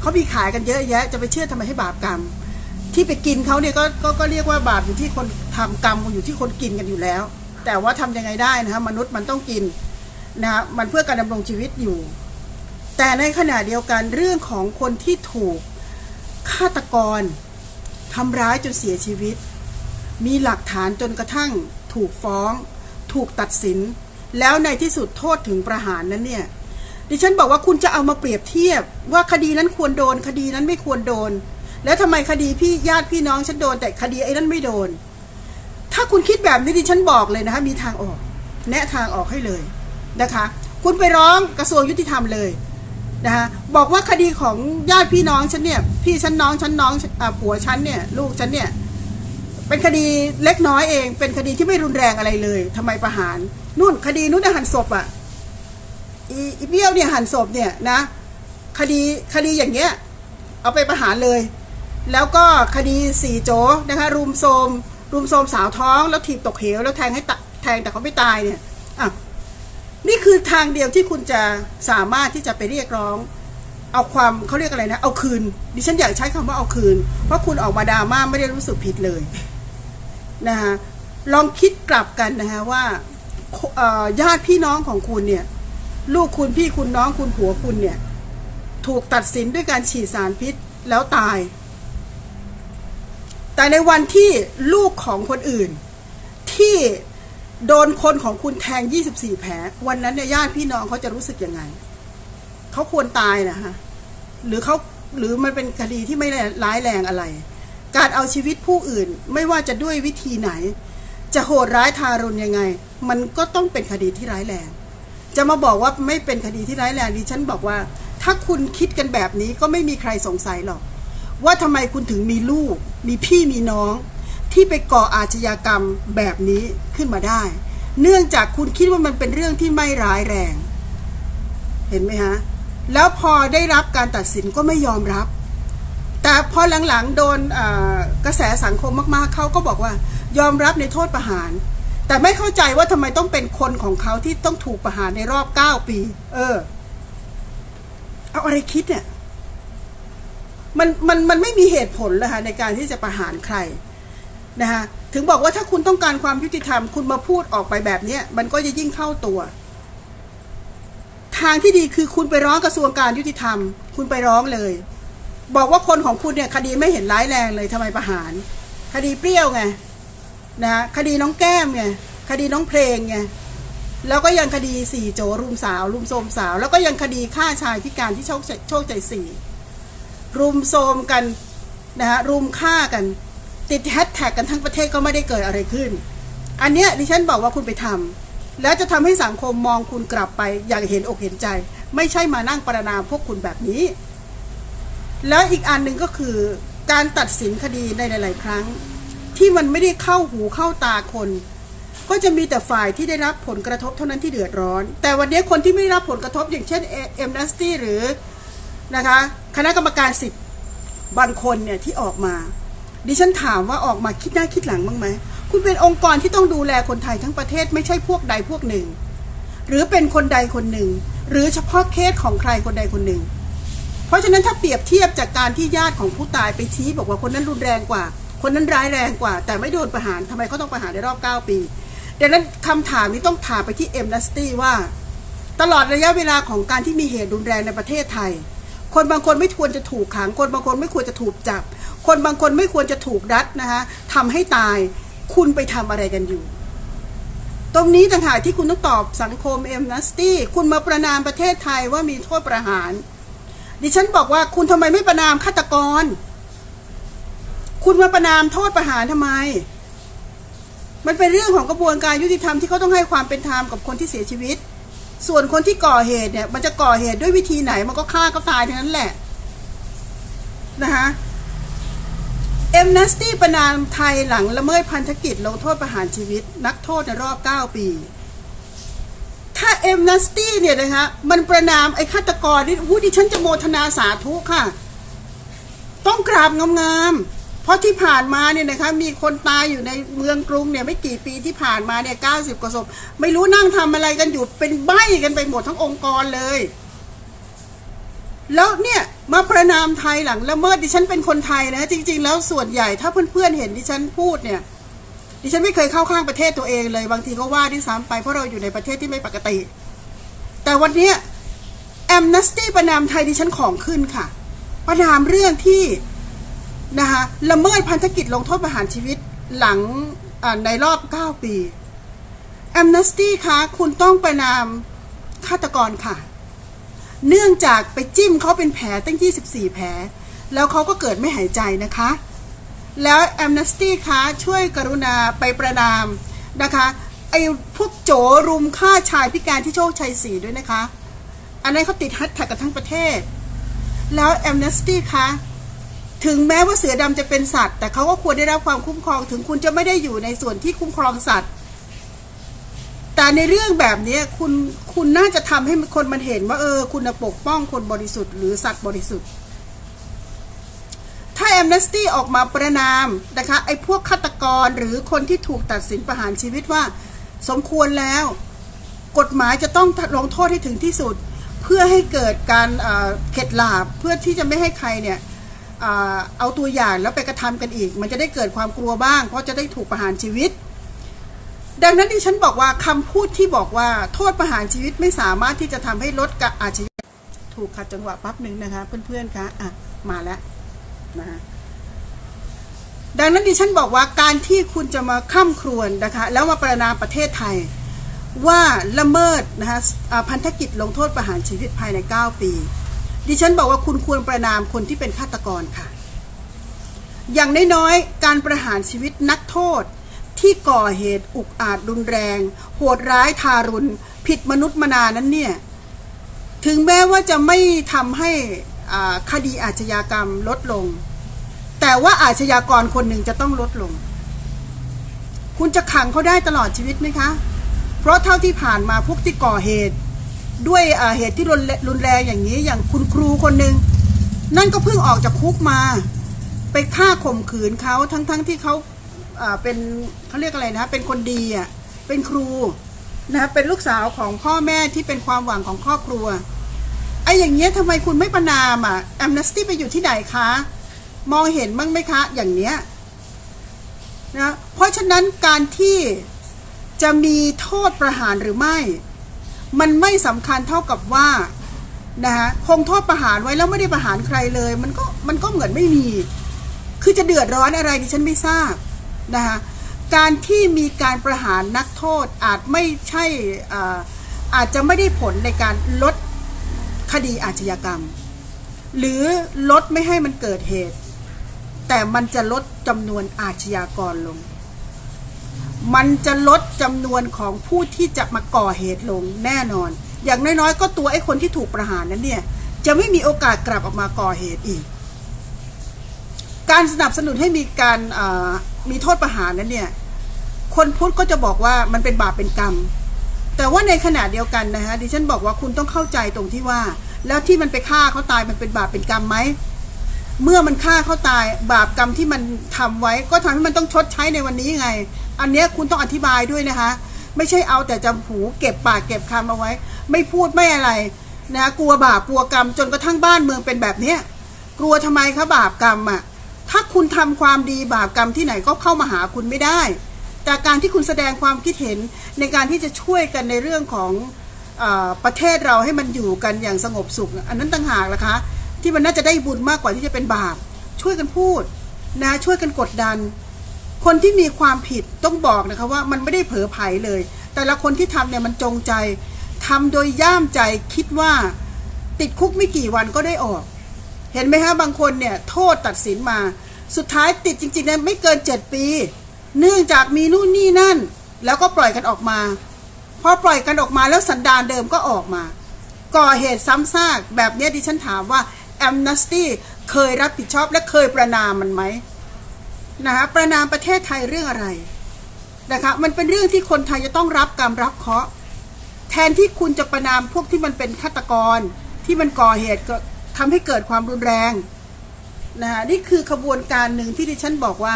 เขามีขายกันเยอะแยะจะไปเชือดทำไมให้บาปกรรมที่ไปกินเขาเนี่ยก็เรียกว่าบาปอยู่ที่คนทำกรรมอยู่ที่คนกินกันอยู่แล้วแต่ว่าทำยังไงได้นะคะมนุษย์มันต้องกินนะมันเพื่อการดำรงชีวิตอยู่แต่ในขณะเดียวกันเรื่องของคนที่ถูกฆาตกรทำร้ายจนเสียชีวิตมีหลักฐานจนกระทั่งถูกฟ้องถูกตัดสินแล้วในที่สุดโทษถึงประหารนั้นเนี่ยดิฉันบอกว่าคุณจะเอามาเปรียบเทียบว่าคดีนั้นควรโดนคดีนั้นไม่ควรโดนแล้วทำไมคดีพี่ญาติพี่น้องฉันโดนแต่คดีไอ้นั้นไม่โดนถ้าคุณคิดแบบนี้ดิฉันบอกเลยนะคะมีทางออกแนะทางออกให้เลยนะคะคุณไปร้องกระทรวงยุติธรรมเลยนะคะบอกว่าคดีของญาติพี่น้องฉันเนี่ยพี่ฉันน้องฉันน้องผัวฉันเนี่ยลูกฉันเนี่ยเป็นคดีเล็กน้อยเองเป็นคดีที่ไม่รุนแรงอะไรเลยทำไมประหารนู่นคดีนู่นหั่นศพอ่ะอีเบี้ยวเนี่ยหั่นศพเนี่ยนะ คดีอย่างเงี้ยเอาไปประหารเลยแล้วก็คดี4โจนะคะรุมโทรมสาวท้องแล้วถีบตกเหวแล้วแทงแต่เขาไม่ตายเนี่ยนี่คือทางเดียวที่คุณจะสามารถที่จะไปเรียกร้องเอาความเขาเรียกอะไรนะเอาคืนดิฉันอยากใช้คำว่าเอาคืนเพราะคุณออกมาดราม่าไม่ได้รู้สึกผิดเลยนะคะลองคิดกลับกันนะคะว่าญาติพี่น้องของคุณเนี่ยลูกคุณพี่คุณน้องคุณผัวคุณเนี่ยถูกตัดสินด้วยการฉีดสารพิษแล้วตายแต่ในวันที่ลูกของคนอื่นที่โดนคนของคุณแทง24แผลวันนั้นเนี่ยญาติพี่น้องเขาจะรู้สึกยังไงเขาควรตายนะคะหรือมันเป็นคดีที่ไม่ร้ายแรงอะไรการเอาชีวิตผู้อื่นไม่ว่าจะด้วยวิธีไหนจะโหดร้ายทารุณยังไงมันก็ต้องเป็นคดีที่ร้ายแรงจะมาบอกว่าไม่เป็นคดีที่ร้ายแรงดิฉันบอกว่าถ้าคุณคิดกันแบบนี้ก็ไม่มีใครสงสัยหรอกว่าทำไมคุณถึงมีลูกมีพี่มีน้องที่ไปก่ออาชญากรรมแบบนี้ขึ้นมาได้เนื่องจากคุณคิดว่ามันเป็นเรื่องที่ไม่ร้ายแรงเห็นไหมฮะแล้วพอได้รับการตัดสินก็ไม่ยอมรับแต่พอหลังๆโดนกระแสสังคมมากๆเขาก็บอกว่ายอมรับในโทษประหารแต่ไม่เข้าใจว่าทำไมต้องเป็นคนของเขาที่ต้องถูกประหารในรอบ9ปีเอาอะไรคิดเนี่ยมันไม่มีเหตุผลเลยค่ะในการที่จะประหารใครนะคะถึงบอกว่าถ้าคุณต้องการความยุติธรรมคุณมาพูดออกไปแบบนี้มันก็จะยิ่งเข้าตัวทางที่ดีคือคุณไปร้องกระทรวงการยุติธรรมคุณไปร้องเลยบอกว่าคนของคุณเนี่ยคดีไม่เห็นร้ายแรงเลยทำไมประหารคดีเปรี้ยวไงนะคดีน้องแก้มไงคดีน้องเพลงไงแล้วก็ยังคดี4โจรุมโทรมสาวแล้วก็ยังคดีฆ่าชายพิการที่โชคใจ4รุมโทรมกันนะฮะรุมฆ่ากันติดแฮชแท็กกันทั้งประเทศก็ไม่ได้เกิดอะไรขึ้นอันเนี้ยดิฉันบอกว่าคุณไปทำแล้วจะทำให้สังคมมองคุณกลับไปอย่างเห็นอกเห็นใจไม่ใช่มานั่งประณามพวกคุณแบบนี้แล้วอีกอันหนึ่งก็คือการตัดสินคดีในหลายๆครั้งที่มันไม่ได้เข้าหูเข้าตาคนก็จะมีแต่ฝ่ายที่ได้รับผลกระทบเท่านั้นที่เดือดร้อนแต่วันนี้คนที่ไม่ได้รับผลกระทบอย่างเช่นAmnestyหรือนะคะคณะกรรมการสิทธิ์บางคนเนี่ยที่ออกมาดิฉันถามว่าออกมาคิดหน้าคิดหลังบ้างไหมคุณเป็นองค์กรที่ต้องดูแลคนไทยทั้งประเทศไม่ใช่พวกใดพวกหนึ่งหรือเป็นคนใดคนหนึ่งหรือเฉพาะเคสของใครคนใดคนหนึ่งเพราะฉะนั้นถ้าเปรียบเทียบจากการที่ญาติของผู้ตายไปชี้บอกว่าคนนั้นรุนแรงกว่าคนนั้นร้ายแรงกว่าแต่ไม่โดนประหารทำไมเขาต้องประหารในรอบ9ปีดังนั้นคำถามนี้ต้องถามไปที่Amnestyว่าตลอดระยะเวลาของการที่มีเหตุรุนแรงในประเทศไทยคนบางคนไม่ควรจะถูกขังคนบางคนไม่ควรจะถูกจับคนบางคนไม่ควรจะถูกรัดนะคะทำให้ตายคุณไปทำอะไรกันอยู่ตรงนี้ต่างหากที่คุณต้องตอบสังคมAmnestyคุณมาประณามประเทศไทยว่ามีโทษประหารดิฉันบอกว่าคุณทำไมไม่ประณามฆาตกรคุณมาประณามโทษประหารทำไมมันเป็นเรื่องของกระบวนการยุติธรรมที่เขาต้องให้ความเป็นธรรมกับคนที่เสียชีวิตส่วนคนที่ก่อเหตุเนี่ยมันจะก่อเหตุด้วยวิธีไหนมันก็ฆ่าก็ตายทั้งนั้นแหละนะคะAmnesty ประณามไทยหลังละเมิดพันธกิจลงโทษประหารชีวิตนักโทษในรอบ9ปีถ้าAmnestyเนี่ยนะคะมันประณามไอ้ฆาตกรนี่ดิฉันจะโมทนาสาธุค่ะต้องกราบงามๆเพราะที่ผ่านมาเนี่ยนะคะมีคนตายอยู่ในเมืองกรุงเนี่ยไม่กี่ปีที่ผ่านมาเนี่ย90กว่าศพไม่รู้นั่งทำอะไรกันอยู่เป็นใบ้กันไปหมดทั้งองค์กรเลยแล้วเนี่ยมาประณามไทยหลังละเมิดดิฉันเป็นคนไทยนะจริงๆแล้วส่วนใหญ่ถ้าเพื่อนๆเห็นดิฉันพูดเนี่ยดิฉันไม่เคยเข้าข้างประเทศตัวเองเลยบางทีก็ว่าด้วยซ้ำไปเพราะเราอยู่ในประเทศที่ไม่ปกติแต่วันนี้Amnestyประณามไทยดิฉันของขึ้นค่ะประณามเรื่องที่นะคะละเมิดพันธกิจลงโทษประหารชีวิตหลังในรอบ9ปีAmnesty คะคุณต้องประณามฆาตกรค่ะเนื่องจากไปจิ้มเขาเป็นแผลตั้ง24แผลแล้วเขาก็เกิดไม่หายใจนะคะแล้วAmnesty คะช่วยกรุณาไปประณามนะคะไอ้พวกโจรุมฆ่าชายพิการที่โชคชัย4ด้วยนะคะอันนั้นเขาติดแฮชแท็กกันทั้งประเทศแล้วAmnesty คะถึงแม้ว่าเสือดำจะเป็นสัตว์แต่เขาก็ควรได้รับความคุ้มครองถึงคุณจะไม่ได้อยู่ในส่วนที่คุ้มครองสัตว์ แต่ในเรื่องแบบนี้คุณน่าจะทำให้คนมันเห็นว่าคุณปกป้องคนบริสุทธิ์หรือสัตว์บริสุทธิ์ถ้า Amnesty ออกมาประณามนะคะไอ้พวกฆาตกรหรือคนที่ถูกตัดสินประหารชีวิตว่าสมควรแล้วกฎหมายจะต้องลงโทษให้ถึงที่สุดเพื่อให้เกิดการเข็ดหลาบเพื่อที่จะไม่ให้ใครเนี่ยเอาตัวอย่างแล้วไปกระทำกันอีกมันจะได้เกิดความกลัวบ้างเพราะจะได้ถูกประหารชีวิตดังนั้นที่ฉันบอกว่าคำพูดที่บอกว่าโทษประหารชีวิตไม่สามารถที่จะทำให้ลดการอาชญากรรมถูกขัดจังหวะปั๊บหนึ่งนะคะเพื่อนๆคะมาแล้วนะดังนั้นดิฉันบอกว่าการที่คุณจะมาข้ามครวญนะคะแล้วมาประณามประเทศไทยว่าละเมิดนะคะพันธกิจลงโทษประหารชีวิตภายใน9ปีดิฉันบอกว่าคุณควรประณามคนที่เป็นฆาตกรค่ะอย่างน้อยๆการประหารชีวิตนักโทษที่ก่อเหตุอุกอาจรุนแรงโหดร้ายทารุณผิดมนุษย์มนานั้นเนี่ยถึงแม้ว่าจะไม่ทำให้คดีอาชญากรรมลดลงแต่ว่าอาชญากรคนหนึ่งจะต้องลดลงคุณจะขังเขาได้ตลอดชีวิตไหมคะเพราะเท่าที่ผ่านมาพวกที่ก่อเหตุด้วยเหตุที่รุนแรงอย่างนี้อย่างคุณครูคนหนึ่งนั่นก็เพิ่งออกจากคุกมาไปฆ่าข่มขืนเขาทั้งที่เขาเป็นเขาเรียกอะไรนะเป็นคนดีเป็นครูนะเป็นลูกสาวของพ่อแม่ที่เป็นความหวังของครอบครัวไอ้อย่างเงี้ยทำไมคุณไม่ประณามAmnesty ไปอยู่ที่ไหนคะมองเห็นบ้างไหมคะอย่างเนี้ยนะเพราะฉะนั้นการที่จะมีโทษประหารหรือไม่มันไม่สำคัญเท่ากับว่านะคะคงโทษประหารไว้แล้วไม่ได้ประหารใครเลยมันก็เหมือนไม่มีคือจะเดือดร้อนอะไรดิฉันไม่ทราบนะคะการที่มีการประหารนักโทษอาจไม่ใช่อาจจะไม่ได้ผลในการลดคดีอาชญากรรมหรือลดไม่ให้มันเกิดเหตุแต่มันจะลดจำนวนอาชญากรลงมันจะลดจำนวนของผู้ที่จะมาก่อเหตุลงแน่นอนอย่างน้อยๆก็ตัวไอ้คนที่ถูกประหารนั้นเนี่ยจะไม่มีโอกาสกลับออกมาก่อเหตุอีกการสนับสนุนให้มีการมีโทษประหารนั้นเนี่ยคนพุทธก็จะบอกว่ามันเป็นบาปเป็นกรรมแต่ว่าในขณะเดียวกันนะฮะดิฉันบอกว่าคุณต้องเข้าใจตรงที่ว่าแล้วที่มันไปฆ่าเขาตายมันเป็นบาปเป็นกรรมไหมเมื่อมันฆ่าเขาตายบาปกรรมที่มันทำไว้ก็ทำให้มันต้องชดใช้ในวันนี้ไงอันนี้คุณต้องอธิบายด้วยนะคะไม่ใช่เอาแต่จำหูเก็บปากเก็บคำเอาไว้ไม่พูดไม่อะไรนะกลัวบาปกลัวกรรมจนกระทั่งบ้านเมืองเป็นแบบนี้กลัวทำไมคะบาปกรรมถ้าคุณทำความดีบาปกรรมที่ไหนก็เข้ามาหาคุณไม่ได้แต่การที่คุณแสดงความคิดเห็นในการที่จะช่วยกันในเรื่องของประเทศเราให้มันอยู่กันอย่างสงบสุขอันนั้นต่างหากล่ะคะที่มันน่าจะได้บุญมากกว่าที่จะเป็นบาปช่วยกันพูดนะช่วยกันกดดันคนที่มีความผิดต้องบอกนะคะว่ามันไม่ได้เผลอไผลเลยแต่ละคนที่ทำเนี่ยมันจงใจทำโดยย่ามใจคิดว่าติดคุกไม่กี่วันก็ได้ออกเห็นไหมคะบางคนเนี่ยโทษตัดสินมาสุดท้ายติดจริงๆเนี่ยไม่เกิน7 ปีเนื่องจากมีนู่นนี่นั่นแล้วก็ปล่อยกันออกมาพอปล่อยกันออกมาแล้วสันดานเดิมก็ออกมาก่อเหตุซ้ำซากแบบนี้ดิฉันถามว่า Amnesty เคยรับผิดชอบและเคยประณามมันไหมนะคะประณามประเทศไทยเรื่องอะไรนะคะมันเป็นเรื่องที่คนไทยจะต้องรับกรรมรับเคราะห์แทนที่คุณจะประณามพวกที่มันเป็นฆาตกรที่มันก่อเหตุก็ทำให้เกิดความรุนแรงนะคะนี่คือขบวนการหนึ่งที่ดิฉันบอกว่า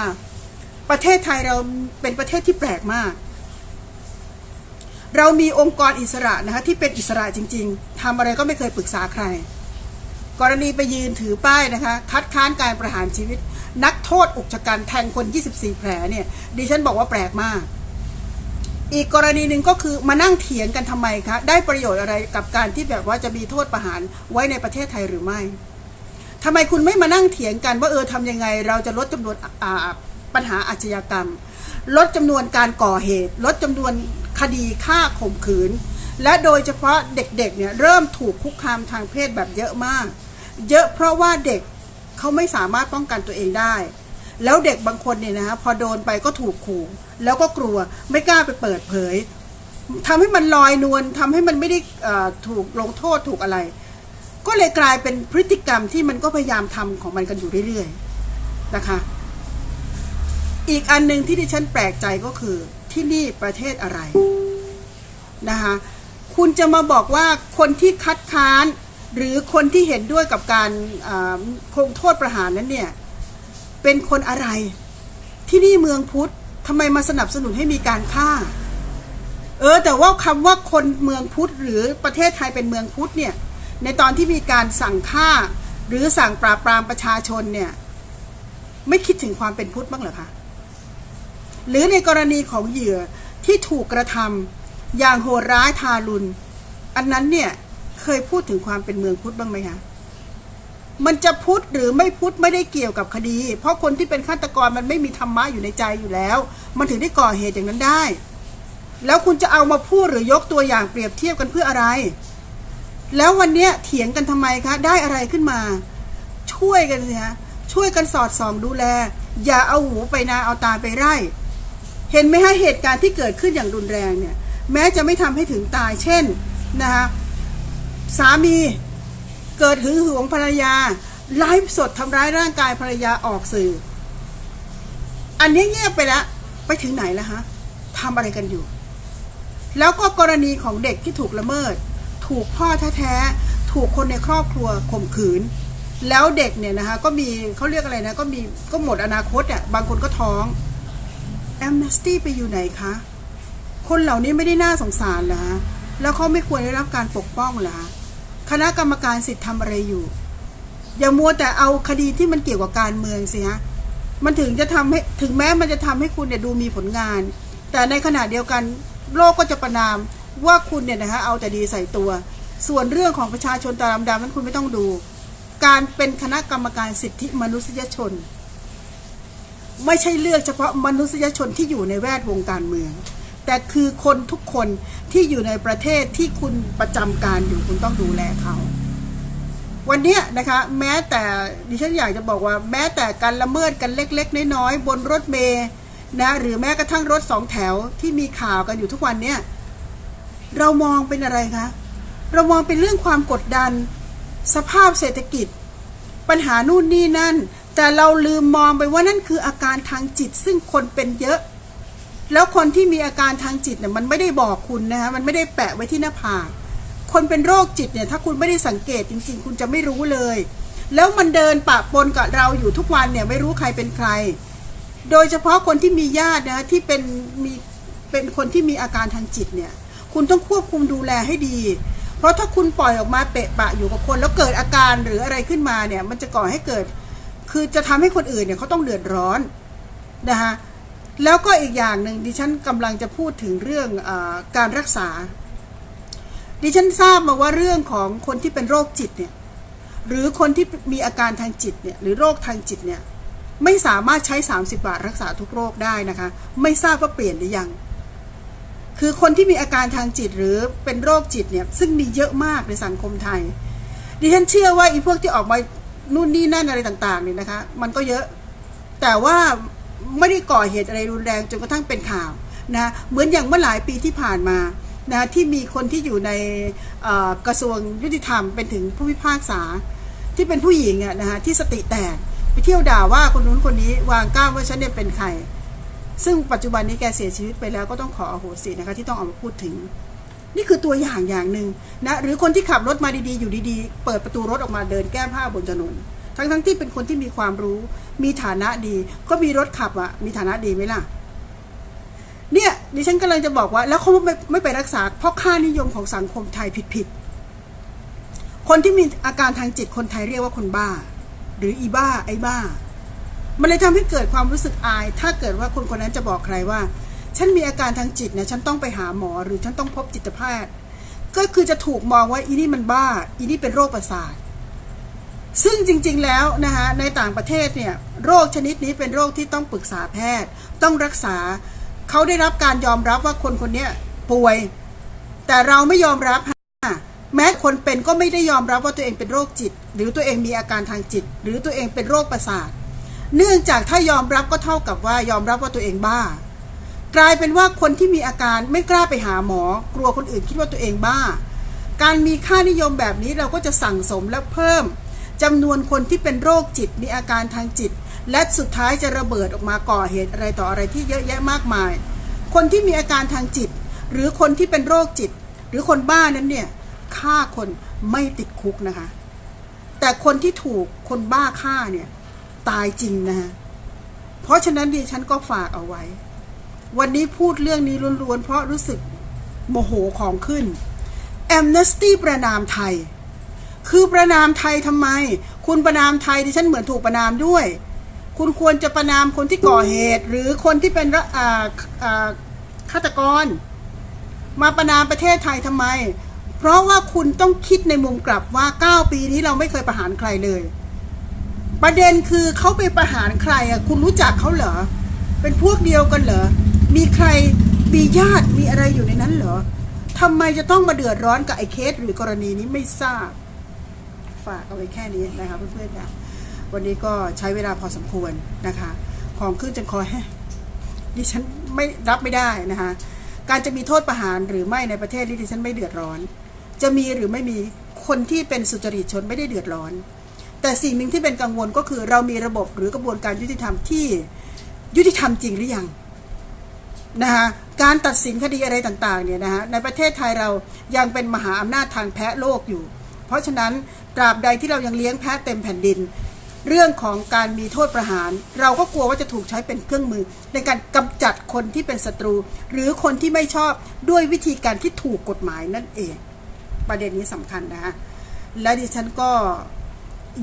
ประเทศไทยเราเป็นประเทศที่แปลกมากเรามีองค์กรอิสระนะคะที่เป็นอิสระจริงๆทำอะไรก็ไม่เคยปรึกษาใครกรณีไปยืนถือป้ายนะคะคัดค้านการประหารชีวิตนักโทษอุกชะกันแทงคน24 แผลเนี่ยดิฉันบอกว่าแปลกมากอีกกรณีหนึ่งก็คือมานั่งเถียงกันทำไมคะได้ประโยชน์อะไรกับการที่แบบว่าจะมีโทษประหารไว้ในประเทศไทยหรือไม่ทำไมคุณไม่มานั่งเถียงกันว่าทำยังไงเราจะลดจำนวนปัญหาอาชญากรรมลดจำนวนการก่อเหตุลดจำนวนคดีฆ่าข่มขืนและโดยเฉพาะเด็กๆเนี่ยเริ่มถูกคุกคามทางเพศแบบเยอะมากเยอะเพราะว่าเด็กเขาไม่สามารถป้องกันตัวเองได้แล้วเด็กบางคนเนี่ยนะคะพอโดนไปก็ถูกขู่แล้วก็กลัวไม่กล้าไปเปิดเผยทำให้มันลอยนวลทำให้มันไม่ได้ถูกลงโทษถูกอะไรก็เลยกลายเป็นพฤติกรรมที่มันก็พยายามทำของมันกันอยู่เรื่อยๆนะคะอีกอันนึงที่ดิฉันแปลกใจก็คือที่นี่ประเทศอะไร นะคะคุณจะมาบอกว่าคนที่คัดค้านหรือคนที่เห็นด้วยกับการคงโทษประหารนั้นเนี่ยเป็นคนอะไรที่นี่เมืองพุทธทำไมมาสนับสนุนให้มีการฆ่าแต่ว่าคำว่าคนเมืองพุทธหรือประเทศไทยเป็นเมืองพุทธเนี่ยในตอนที่มีการสั่งฆ่าหรือสั่งปราบปรามประชาชนเนี่ยไม่คิดถึงความเป็นพุทธบ้างเหรอคะหรือในกรณีของเหยื่อที่ถูกกระทำอย่างโหดร้ายทารุณอันนั้นเนี่ยเคยพูดถึงความเป็นเมืองพุทธบ้างไหมคะมันจะพุทธหรือไม่พุทธไม่ได้เกี่ยวกับคดีเพราะคนที่เป็นฆาตกรมันไม่มีธรรมะอยู่ในใจอยู่แล้วมันถึงได้ก่อเหตุอย่างนั้นได้แล้วคุณจะเอามาพูดหรือยกตัวอย่างเปรียบเทียบกันเพื่ออะไรแล้ววันนี้เถียงกันทำไมคะได้อะไรขึ้นมาช่วยกันสิฮะช่วยกันสอดส่องดูแลอย่าเอาหูไปนาเอาตาไปไร่เห็นไหมฮะเหตุการณ์ที่เกิดขึ้นอย่างรุนแรงเนี่ยแม้จะไม่ทำให้ถึงตายเช่นนะคะสามีเกิดหึงหวงภรรยาไลฟ์สดทำร้ายร่างกายภรรยาออกสื่ออันนี้เงียบไปแล้วไปถึงไหนแล้วฮะทำอะไรกันอยู่แล้วก็กรณีของเด็กที่ถูกละเมิดถูกพ่อแท้ๆถูกคนในครอบครัวข่มขืนแล้วเด็กเนี่ยนะคะก็มีเขาเรียกอะไรนะก็หมดอนาคตบางคนก็ท้องแอมเนสตี้ไปอยู่ไหนคะคนเหล่านี้ไม่ได้น่าสงสารเหรอแล้วเขาไม่ควรได้รับการปกป้องเหรอคณะกรรมการสิทธิ์ทำอะไรอยู่อย่ามัวแต่เอาคดีที่มันเกี่ยวกับการเมืองสิฮะมันถึงจะทำให้ถึงแม้มันจะทำให้คุณเนี่ยดูมีผลงานแต่ในขณะเดียวกันโลกก็จะประณามว่าคุณเนี่ยนะคะเอาแต่ดีใส่ตัวส่วนเรื่องของประชาชนตาดำๆนั้นคุณไม่ต้องดูการเป็นคณะกรรมการสิทธิมนุษยชนไม่ใช่เลือกเฉพาะมนุษยชนที่อยู่ในแวดวงการเมืองแต่คือคนทุกคนที่อยู่ในประเทศที่คุณประจำการอยู่คุณต้องดูแลเขาวันนี้นะคะแม้แต่ดิฉันอยากจะบอกว่าแม้แต่การละเมิดกันเล็กๆน้อยๆบนรถเมล์นะหรือแม้กระทั่งรถ2 แถวที่มีข่าวกันอยู่ทุกวันเนี่ยเรามองเป็นอะไรคะเรามองเป็นเรื่องความกดดันสภาพเศรษฐกิจปัญหานู่นนี่นั่นแต่เราลืมมองไปว่านั่นคืออาการทางจิตซึ่งคนเป็นเยอะแล้วคนที่มีอาการทางจิตเนี่ยมันไม่ได้บอกคุณนะคะมันไม่ได้แปะไว้ที่หน้าผากคนเป็นโรคจิตเนี่ยถ้าคุณไม่ได้สังเกตจริงๆคุณจะไม่รู้เลยแล้วมันเดินปะปนกับเราอยู่ทุกวันเนี่ยไม่รู้ใครเป็นใครโดยเฉพาะคนที่มีญาตินะที่เป็นคนที่มีอาการทางจิตเนี่ยคุณต้องควบคุมดูแลให้ดีเพราะถ้าคุณปล่อยออกมาเปะปะอยู่กับคนแล้วเกิดอาการหรืออะไรขึ้นมาเนี่ยมันจะก่อให้เกิดคือจะทำให้คนอื่นเนี่ยเขาต้องเดือดร้อนนะคะแล้วก็อีกอย่างหนึ่งดิฉันกำลังจะพูดถึงเรื่องการรักษาดิฉันทราบมาว่าเรื่องของคนที่เป็นโรคจิตเนี่ยหรือคนที่มีอาการทางจิตเนี่ยหรือโรคทางจิตเนี่ยไม่สามารถใช้30 บาทรักษาทุกโรคได้นะคะไม่ทราบว่าเปลี่ยนหรือยังคือคนที่มีอาการทางจิตหรือเป็นโรคจิตเนี่ยซึ่งมีเยอะมากในสังคมไทยดิฉันเชื่อว่าอีพวกที่ออกมานู่นนี่นั่นอะไรต่างๆเนี่ยนะคะมันก็เยอะแต่ว่าไม่ได้ก่อเหตุอะไรรุนแรงจนกระทั่งเป็นข่าวนะเหมือนอย่างเมื่อหลายปีที่ผ่านมานะที่มีคนที่อยู่ในกระทรวงยุติธรรมเป็นถึงผู้พิพากษาที่เป็นผู้หญิงอะนะฮะที่สติแตกไปเที่ยวด่าว่าคนนู้นคนนี้วางก้าวว่าฉันเนี่ยเป็นใครซึ่งปัจจุบันนี้แกเสียชีวิตไปแล้วก็ต้องขออโหสินะคะที่ต้องเอามาพูดถึงนี่คือตัวอย่างหนึ่งนะหรือคนที่ขับรถมาดีๆอยู่ดีๆเปิดประตูรถออกมาเดินแก้ผ้าบนถนนทั้งที่เป็นคนที่มีความรู้มีฐานะดีก็มีรถขับอะมีฐานะดีไหมล่ะเนี่ยดิฉันกำลังจะบอกว่าแล้วเขาไม่ไปรักษาเพราะค่านิยมของสังคมไทยผิดคนที่มีอาการทางจิตคนไทยเรียกว่าคนบ้าหรืออีบ้าไอ้บ้ามันเลยทำให้เกิดความรู้สึกอายถ้าเกิดว่าคนคนนั้นจะบอกใครว่าฉันมีอาการทางจิตนะฉันต้องไปหาหมอหรือฉันต้องพบจิตแพทย์ก็คือจะถูกมองว่าอีนี่มันบ้าอีนี่เป็นโรคประสาทซึ่งจริงๆแล้วนะคะในต่างประเทศเนี่ยโรคชนิดนี้เป็นโรคที่ต้องปรึกษาแพทย์ต้องรักษาเขาได้รับการยอมรับว่าคนคนนี้ป่วยแต่เราไม่ยอมรับแม้คนเป็นก็ไม่ได้ยอมรับว่าตัวเองเป็นโรคจิตหรือตัวเองมีอาการทางจิตหรือตัวเองเป็นโรคประสาทเนื่องจากถ้ายอมรับก็เท่ากับว่ายอมรับว่าตัวเองบ้ากลายเป็นว่าคนที่มีอาการไม่กล้าไปหาหมอกลัวคนอื่นคิดว่าตัวเองบ้าการมีค่านิยมแบบนี้เราก็จะสั่งสมและเพิ่มจำนวนคนที่เป็นโรคจิตมีอาการทางจิตและสุดท้ายจะระเบิดออกมาก่อเหตุอะไรต่ออะไรที่เยอะแยะมากมายคนที่มีอาการทางจิต หรือคนที่เป็นโรคจิตหรือคนบ้านั้นเนี่ยฆ่าคนไม่ติดคุกนะคะแต่คนที่ถูกคนบ้าฆ่าเนี่ยตายจริงนะคะเพราะฉะนั้นดิฉันก็ฝากเอาไว้วันนี้พูดเรื่องนี้ล้วนๆเพราะรู้สึกโมโหของขึ้นแอมเนสตี้ประณามไทยคือประณามไทยทำไมคุณประณามไทยดิฉันเหมือนถูกประณามด้วยคุณควรจะประณามคนที่ก่อเหตุหรือคนที่เป็นฆาตกรมาประณามประเทศไทยทำไมเพราะว่าคุณต้องคิดในมุมกลับว่า9 ปีนี้เราไม่เคยประหารใครเลยประเด็นคือเขาไปประหารใครอ่ะคุณรู้จักเขาเหรอเป็นพวกเดียวกันเหรอมีใครมีญาติมีอะไรอยู่ในนั้นเหรอทำไมจะต้องมาเดือดร้อนกับไอ้เคสหรือกรณีนี้ไม่ทราบฝากเอาไว้แค่นี้นะคะเพื่อนๆค่ะวันนี้ก็ใช้เวลาพอสมควรนะคะของขึ้นจนคอแห้งดิฉันไม่รับไม่ได้นะคะการจะมีโทษประหารหรือไม่ในประเทศนี้ดิฉันไม่เดือดร้อนจะมีหรือไม่มีคนที่เป็นสุจริตชนไม่ได้เดือดร้อนแต่สิ่งหนึ่งที่เป็นกังวลก็คือเรามีระบบหรือกระบวนการยุติธรรมที่ยุติธรรมจริงหรือยังนะคะการตัดสินคดีอะไรต่างๆเนี่ยนะคะในประเทศไทยเรายังเป็นมหาอำนาจทางแพะโลกอยู่เพราะฉะนั้นตราบใดที่เรายังเลี้ยงแพะเต็มแผ่นดินเรื่องของการมีโทษประหารเราก็กลัวว่าจะถูกใช้เป็นเครื่องมือในการกำจัดคนที่เป็นศัตรูหรือคนที่ไม่ชอบด้วยวิธีการที่ถูกกฎหมายนั่นเองประเด็นนี้สำคัญนะคะและดิฉันก็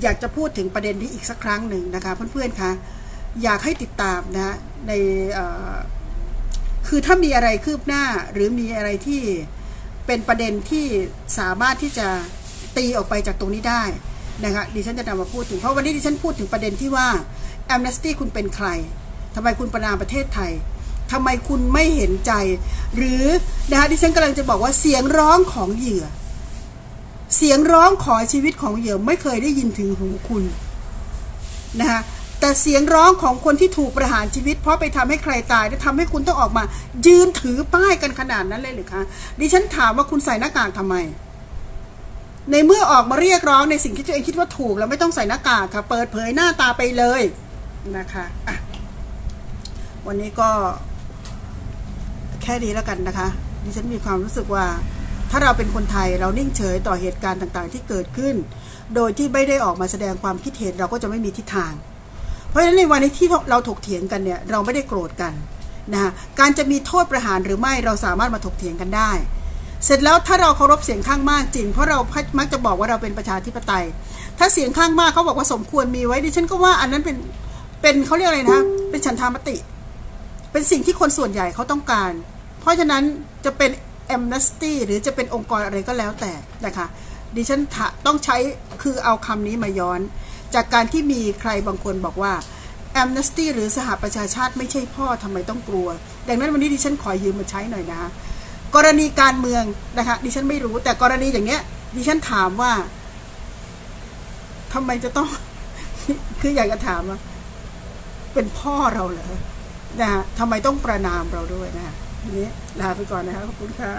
อยากจะพูดถึงประเด็นนี้อีกสักครั้งหนึ่งนะคะเพื่อนๆคะอยากให้ติดตามนะในคือถ้ามีอะไรคืบหน้าหรือมีอะไรที่เป็นประเด็นที่สามารถที่จะตีออกไปจากตรงนี้ได้นะคะดิฉันจะนำมาพูดถึงเพราะวันนี้ดิฉันพูดถึงประเด็นที่ว่าแอมเนสตี้คุณเป็นใครทำไมคุณประณามประเทศไทยทำไมคุณไม่เห็นใจหรือนะคะดิฉันกำลังจะบอกว่าเสียงร้องของเหยื่อเสียงร้องขอชีวิตของเหยื่อไม่เคยได้ยินถึงหูคุณนะคะแต่เสียงร้องของคนที่ถูกประหารชีวิตเพราะไปทำให้ใครตายและทำให้คุณต้องออกมายืนถือป้ายกันขนาดนั้นเลยหรือคะดิฉันถามว่าคุณใส่หน้ากากทำไมในเมื่อออกมาเรียกร้องในสิ่งที่ตัวเองคิดว่าถูกแล้วไม่ต้องใส่หน้ากากค่ะเปิดเผยหน้าตาไปเลยนะคะอ่ะวันนี้ก็แค่นี้แล้วกันนะคะดิฉันมีความรู้สึกว่าถ้าเราเป็นคนไทยเรานิ่งเฉยต่อเหตุการณ์ต่างๆที่เกิดขึ้นโดยที่ไม่ได้ออกมาแสดงความคิดเห็นเราก็จะไม่มีทิศทางเพราะฉะนั้นในวันนี้ที่เราถกเถียงกันเนี่ยเราไม่ได้โกรธกันนะคะการจะมีโทษประหารหรือไม่เราสามารถมาถกเถียงกันได้เสร็จแล้วถ้าเราเคารพเสียงข้างมากจริงเพราะเรามักจะบอกว่าเราเป็นประชาธิปไตยถ้าเสียงข้างมากเขาบอกว่าสมควรมีไว้ดิฉันก็ว่าอันนั้นเป็นเขาเรียกอะไรนะเป็นฉันทามติเป็นสิ่งที่คนส่วนใหญ่เขาต้องการเพราะฉะนั้นจะเป็นแอมเนสตี้หรือจะเป็นองค์กรอะไรก็แล้วแต่นะคะดิฉันต้องใช้คือเอาคำนี้มาย้อนจากการที่มีใครบางคนบอกว่าแอมเนสตี้หรือสหประชาชาติไม่ใช่พ่อทำไมต้องกลัวดังนั้นวันนี้ดิฉันขอยืมมาใช้หน่อยนะกรณีการเมืองนะคะดิฉันไม่รู้แต่กรณีอย่างเนี้ยดิฉันถามว่าทำไมจะต้อง คืออยากจะถามว่าเป็นพ่อเราเหรอนะทำไมต้องประณามเราด้วยนะทีนี้ลาไปก่อนนะคะขอบคุณค่ะ